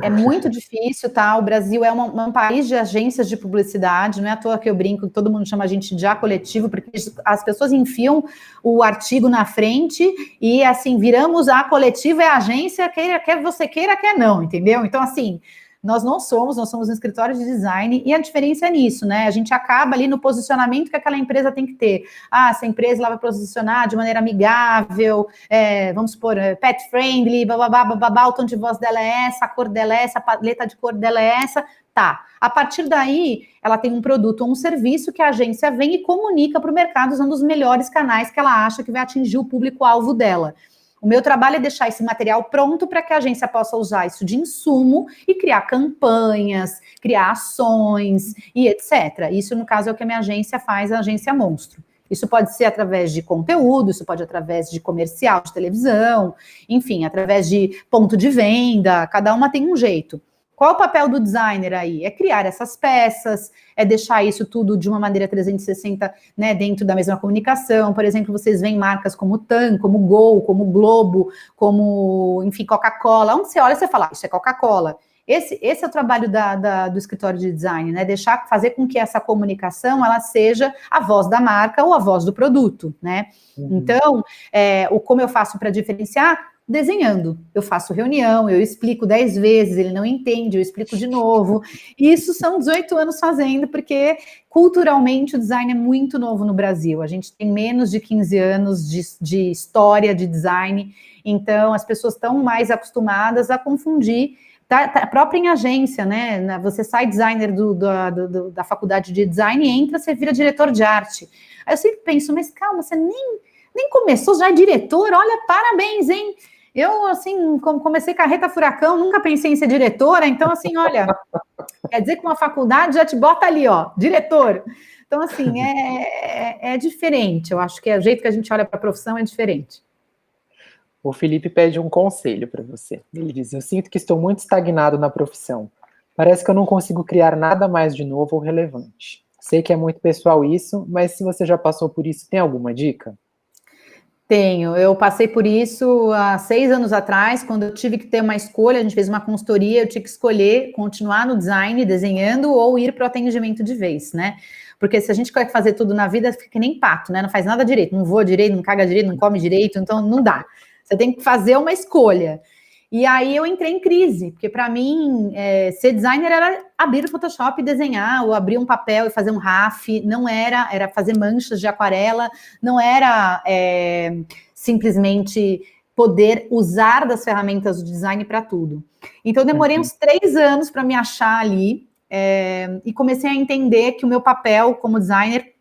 É muito difícil, tá? O Brasil é um país de agências de publicidade, não é à toa que eu brinco, todo mundo chama a gente de A coletivo, porque as pessoas enfiam o artigo na frente e, assim, viramos A coletivo, é a agência, quer você queira, quer não, entendeu? Então, assim, nós somos um escritório de design e a diferença é nisso, né? A gente acaba ali no posicionamento que aquela empresa tem que ter. Essa empresa ela vai posicionar de maneira amigável, vamos supor, pet friendly, bababá, o tom de voz dela é essa, a cor dela é essa, a paleta de cor dela é essa, tá. A partir daí, ela tem um produto ou um serviço que a agência vem e comunica para o mercado usando os melhores canais que ela acha que vai atingir o público-alvo dela. O meu trabalho é deixar esse material pronto para que a agência possa usar isso de insumo e criar campanhas, criar ações e etc. Isso, no caso, é o que a minha agência faz, a Agência Monstro. Isso pode ser através de conteúdo, isso pode ser através de comercial, de televisão, enfim, através de ponto de venda, cada uma tem um jeito. Qual é o papel do designer aí? É criar essas peças, é deixar isso tudo de uma maneira 360, né, dentro da mesma comunicação. Por exemplo, vocês veem marcas como TAM, como Gol, como Globo, como, enfim, Coca-Cola. Onde você olha, você fala, isso é Coca-Cola. Esse é o trabalho do escritório de design, né? Fazer com que essa comunicação ela seja a voz da marca ou a voz do produto, né? Então, como eu faço para diferenciar? Desenhando. Eu faço reunião, eu explico 10 vezes, ele não entende, eu explico de novo. E isso são 18 anos fazendo, porque culturalmente o design é muito novo no Brasil. A gente tem menos de 15 anos de história de design, então as pessoas estão mais acostumadas a confundir. Tá própria em agência, né? Você sai designer da faculdade de design e entra, você vira diretor de arte. Aí eu sempre penso, mas calma, você nem começou, já é diretor? Olha, parabéns, hein? Eu, assim, comecei carreta furacão, nunca pensei em ser diretora, então, assim, olha, quer dizer que uma faculdade já te bota ali, ó, diretor. Então, assim, é diferente, eu acho que o jeito que a gente olha para a profissão é diferente. O Felipe pede um conselho para você. Ele diz, eu sinto que estou muito estagnado na profissão. Parece que eu não consigo criar nada mais de novo ou relevante. Sei que é muito pessoal isso, mas se você já passou por isso, tem alguma dica? Tenho, eu passei por isso há 6 anos atrás, quando eu tive que ter uma escolha, a gente fez uma consultoria, eu tinha que escolher continuar no design, desenhando, ou ir para o atendimento de vez, né? Porque se a gente quer fazer tudo na vida, fica que nem pato, né? Não faz nada direito, não voa direito, não caga direito, não come direito, então não dá. Você tem que fazer uma escolha. E aí eu entrei em crise, porque para mim, ser designer era abrir o Photoshop e desenhar, ou abrir um papel e fazer um RAF, não era fazer manchas de aquarela, não era simplesmente poder usar das ferramentas do design para tudo. Então eu demorei uns 3 anos para me achar ali, e comecei a entender que o meu papel como designer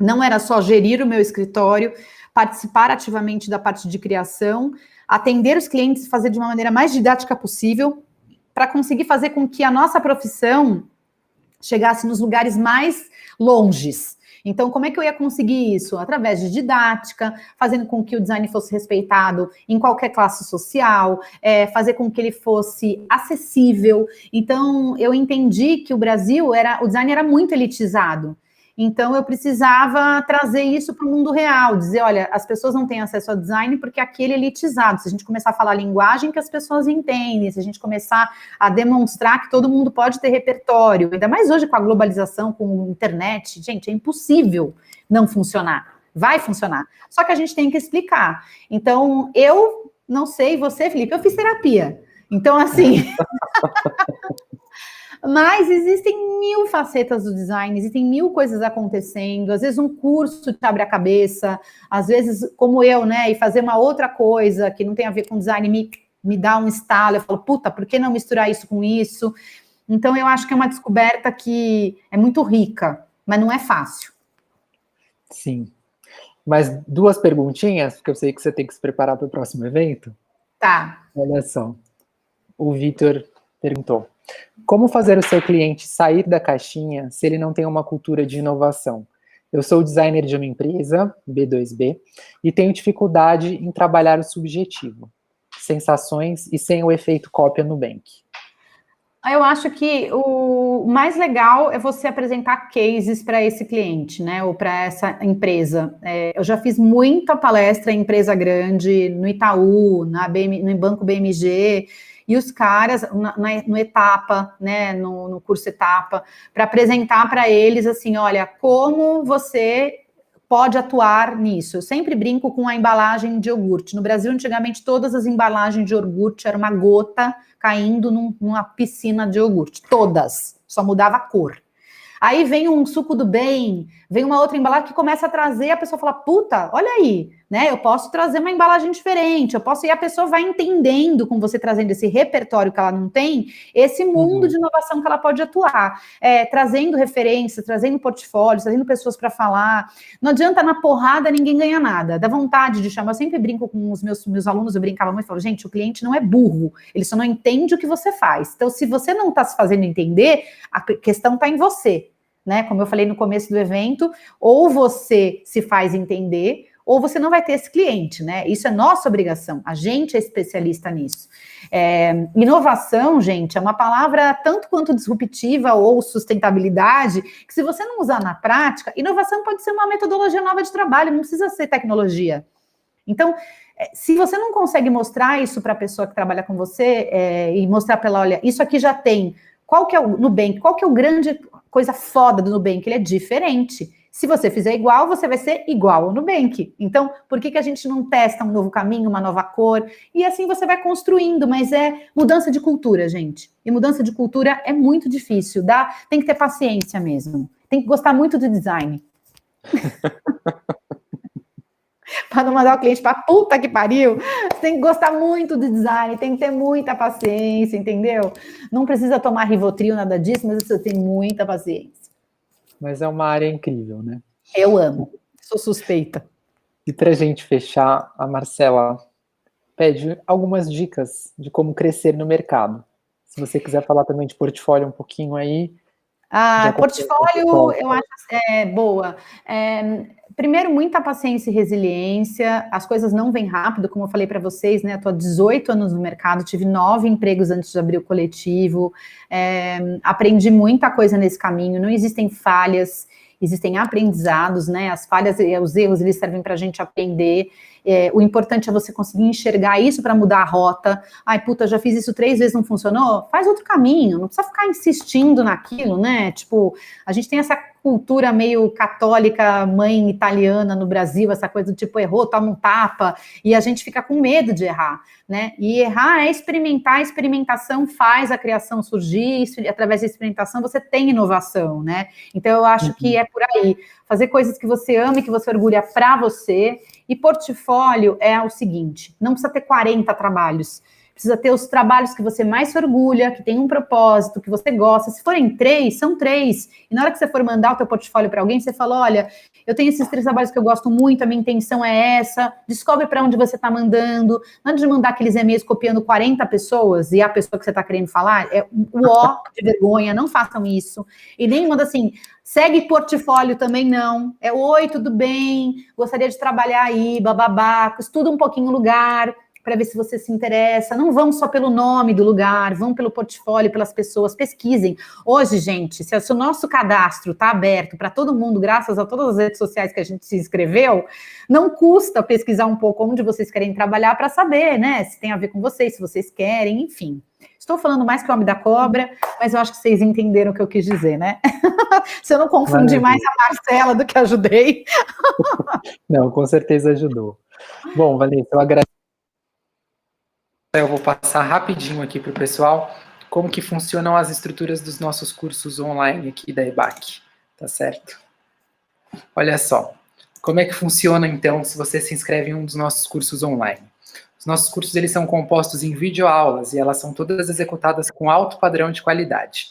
não era só gerir o meu escritório, participar ativamente da parte de criação, atender os clientes e fazer de uma maneira mais didática possível, para conseguir fazer com que a nossa profissão chegasse nos lugares mais longes. Então, como é que eu ia conseguir isso? Através de didática, fazendo com que o design fosse respeitado em qualquer classe social, fazer com que ele fosse acessível. Então, eu entendi que o design era muito elitizado. Então, eu precisava trazer isso para o mundo real, dizer, olha, as pessoas não têm acesso ao design porque aquele é elitizado. Se a gente começar a falar a linguagem que as pessoas entendem, se a gente começar a demonstrar que todo mundo pode ter repertório, ainda mais hoje com a globalização, com a internet, gente, é impossível não funcionar. Vai funcionar. Só que a gente tem que explicar. Então, eu não sei, você, Felipe, eu fiz terapia. Então, assim... Mas existem 1000 facetas do design, existem 1000 coisas acontecendo, às vezes um curso te abre a cabeça, às vezes, como eu, né, e fazer uma outra coisa que não tem a ver com design me dá um estalo, eu falo, puta, por que não misturar isso com isso? Então, eu acho que é uma descoberta que é muito rica, mas não é fácil. Sim. Mais 2 perguntinhas, porque eu sei que você tem que se preparar para o próximo evento. Tá. Olha só. O Vitor perguntou, como fazer o seu cliente sair da caixinha se ele não tem uma cultura de inovação? Eu sou designer de uma empresa, B2B, e tenho dificuldade em trabalhar o subjetivo, sensações e sem o efeito cópia no Nubank. Eu acho que o mais legal é você apresentar cases para esse cliente, né, ou para essa empresa. Eu já fiz muita palestra em empresa grande, no Itaú, no Banco BMG, e os caras, no Etapa, né, no curso Etapa, para apresentar para eles, assim, olha, como você pode atuar nisso. Eu sempre brinco com a embalagem de iogurte. No Brasil, antigamente, todas as embalagens de iogurte eram uma gota caindo numa piscina de iogurte. Todas. Só mudava a cor. Aí vem um suco do bem, vem uma outra embalagem que começa a trazer, a pessoa fala, puta, olha aí, né? Eu posso trazer uma embalagem diferente, e a pessoa vai entendendo, com você trazendo esse repertório que ela não tem, esse mundo de inovação que ela pode atuar, trazendo referências, trazendo portfólios, trazendo pessoas para falar. Não adianta na porrada ninguém ganha nada, dá vontade de chamar. Eu sempre brinco com os meus alunos, eu brincava muito e falo, gente, o cliente não é burro, ele só não entende o que você faz. Então, se você não está se fazendo entender, a questão está em você. Né, como eu falei no começo do evento, ou você se faz entender, ou você não vai ter esse cliente, né? Isso é nossa obrigação, a gente é especialista nisso. Inovação, gente, é uma palavra tanto quanto disruptiva ou sustentabilidade, que se você não usar na prática, inovação pode ser uma metodologia nova de trabalho, não precisa ser tecnologia. Então, se você não consegue mostrar isso para a pessoa que trabalha com você, e mostrar para ela, olha, isso aqui já tem, qual que é o Nubank, qual que é o grande coisa foda do Nubank? Ele é diferente. Se você fizer igual, você vai ser igual ao Nubank. Então, por que a gente não testa um novo caminho, uma nova cor? E assim você vai construindo, mas é mudança de cultura, gente. E mudança de cultura é muito difícil, tem que ter paciência mesmo. Tem que gostar muito do design. Para não mandar o cliente para puta que pariu, você tem que gostar muito do design, tem que ter muita paciência, entendeu? Não precisa tomar Rivotril, nada disso, mas você tem muita paciência. Mas é uma área incrível, né? Eu amo, sou suspeita. E para a gente fechar, a Marcela pede algumas dicas de como crescer no mercado. Se você quiser falar também de portfólio um pouquinho aí. Portfólio, eu acho boa. Primeiro, muita paciência e resiliência. As coisas não vêm rápido, como eu falei para vocês, né? Estou há 18 anos no mercado, tive 9 empregos antes de abrir o coletivo. Aprendi muita coisa nesse caminho. Não existem falhas, existem aprendizados, né? As falhas e os erros, eles servem para a gente aprender. O importante é você conseguir enxergar isso para mudar a rota. Ai, puta, já fiz isso 3 vezes, não funcionou? Faz outro caminho, não precisa ficar insistindo naquilo, né? Tipo, a gente tem essa cultura meio católica, mãe italiana no Brasil, essa coisa do tipo, errou, toma um tapa, e a gente fica com medo de errar, né? E errar é experimentar, a experimentação faz a criação surgir, através da experimentação você tem inovação, né? Então eu acho que é por aí, fazer coisas que você ama e que você orgulha para você. E portfólio é o seguinte, não precisa ter 40 trabalhos, precisa ter os trabalhos que você mais se orgulha, que tem um propósito, que você gosta. Se forem 3, são 3. E na hora que você for mandar o teu portfólio para alguém, você fala, olha, eu tenho esses 3 trabalhos que eu gosto muito, a minha intenção é essa, descobre para onde você está mandando. Não é de mandar aqueles e-mails copiando 40 pessoas e a pessoa que você está querendo falar, é o ó de vergonha, não façam isso. E nem manda assim, segue portfólio também não. Oi, tudo bem? Gostaria de trabalhar aí, bababá, estuda um pouquinho o lugar, para ver se você se interessa. Não vão só pelo nome do lugar, vão pelo portfólio, pelas pessoas, pesquisem. Hoje, gente, se o nosso cadastro está aberto para todo mundo, graças a todas as redes sociais que a gente se inscreveu, não custa pesquisar um pouco onde vocês querem trabalhar para saber, né, se tem a ver com vocês, se vocês querem, enfim. Estou falando mais que o homem da cobra, mas eu acho que vocês entenderam o que eu quis dizer, né? Se eu não confundi mais a Marcela do que ajudei. Não, com certeza ajudou. Bom, Vanessa, eu agradeço. Eu vou passar rapidinho aqui para o pessoal como que funcionam as estruturas dos nossos cursos online aqui da EBAC, tá certo? Olha só, como é que funciona então se você se inscreve em um dos nossos cursos online? Os nossos cursos eles são compostos em videoaulas e elas são todas executadas com alto padrão de qualidade.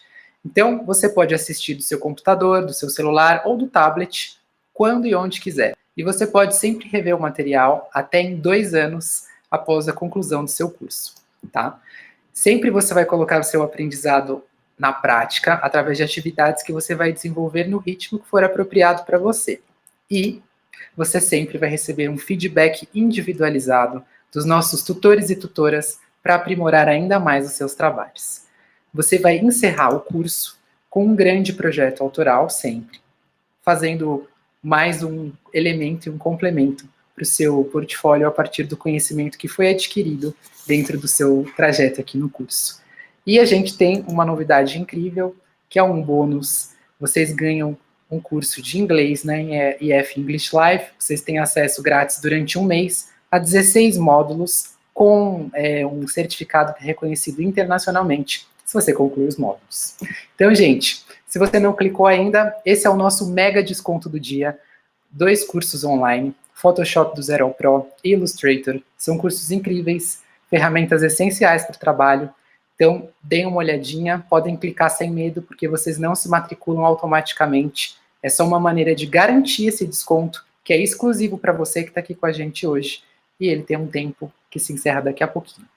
Então, você pode assistir do seu computador, do seu celular ou do tablet, quando e onde quiser. E você pode sempre rever o material até em 2 anos após a conclusão do seu curso, tá? Sempre você vai colocar o seu aprendizado na prática, através de atividades que você vai desenvolver no ritmo que for apropriado para você. E você sempre vai receber um feedback individualizado dos nossos tutores e tutoras para aprimorar ainda mais os seus trabalhos. Você vai encerrar o curso com um grande projeto autoral, sempre, fazendo mais um elemento e um complemento para o seu portfólio a partir do conhecimento que foi adquirido dentro do seu trajeto aqui no curso. E a gente tem uma novidade incrível, que é um bônus. Vocês ganham um curso de inglês, né, em EF English Live. Vocês têm acesso grátis durante 1 mês a 16 módulos com um certificado reconhecido internacionalmente, se você concluir os módulos. Então, gente, se você não clicou ainda, esse é o nosso mega desconto do dia. 2 cursos online, Photoshop do Zero ao Pro e Illustrator. São cursos incríveis, ferramentas essenciais para o trabalho. Então, deem uma olhadinha, podem clicar sem medo, porque vocês não se matriculam automaticamente. É só uma maneira de garantir esse desconto, que é exclusivo para você que está aqui com a gente hoje. E ele tem um tempo que se encerra daqui a pouquinho.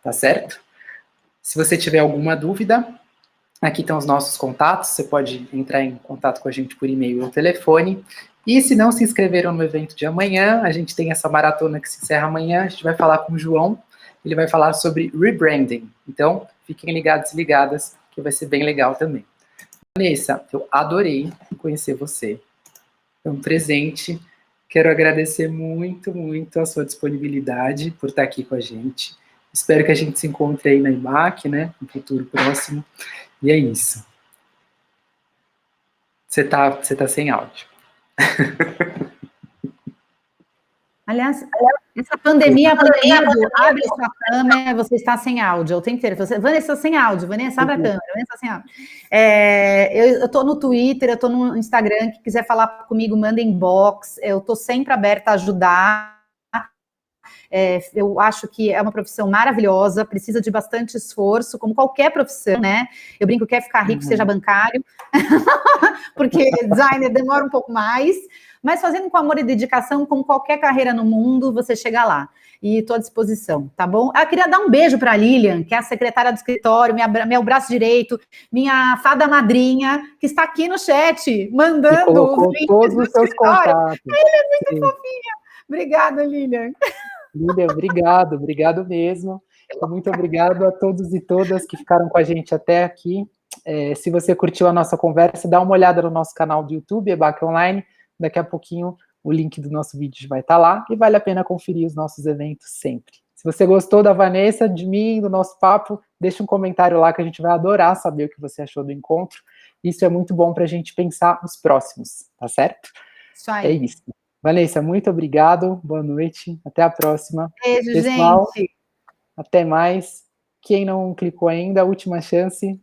Tá certo? Se você tiver alguma dúvida, aqui estão os nossos contatos. Você pode entrar em contato com a gente por e-mail ou telefone. E se não se inscreveram no evento de amanhã, a gente tem essa maratona que se encerra amanhã, a gente vai falar com o João, ele vai falar sobre rebranding. Então, fiquem ligados e ligadas, que vai ser bem legal também. Vanessa, eu adorei conhecer você. É um presente. Quero agradecer muito, muito a sua disponibilidade por estar aqui com a gente. Espero que a gente se encontre aí na IMAC, né, no futuro próximo. E é isso. Você tá sem áudio. Aliás, essa pandemia aprendido, abre sua câmera, você está sem áudio o tempo inteiro. Vanessa sem áudio, Vanessa, abre a câmera, Vanessa sem áudio. Eu estou no Twitter, eu estou no Instagram, quem quiser falar comigo, manda inbox, eu estou sempre aberta a ajudar. Eu acho que é uma profissão maravilhosa, precisa de bastante esforço, como qualquer profissão, né? Eu brinco, quer ficar rico, seja bancário, porque designer demora um pouco mais, mas fazendo com amor e dedicação, como qualquer carreira no mundo, você chega lá. E estou à disposição, tá bom? Eu queria dar um beijo para a Lilian, que é a secretária do escritório, meu braço direito, minha fada madrinha, que está aqui no chat, mandando e colocou os links todos os seus contatos. Ela é muito fofinha. Obrigada, Lilian. Lilian, obrigado mesmo. Muito obrigado a todos e todas que ficaram com a gente até aqui. Se você curtiu a nossa conversa, dá uma olhada no nosso canal do YouTube, EBAC Online. Daqui a pouquinho o link do nosso vídeo vai estar lá e vale a pena conferir os nossos eventos sempre. Se você gostou da Vanessa, de mim, do nosso papo, deixa um comentário lá que a gente vai adorar saber o que você achou do encontro. Isso é muito bom para a gente pensar os próximos, tá certo? Isso aí. É isso. Vanessa, muito obrigado, boa noite, até a próxima. Beijo, pessoal, gente. Até mais. Quem não clicou ainda, última chance.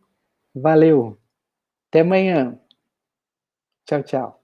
Valeu. Até amanhã. Tchau, tchau.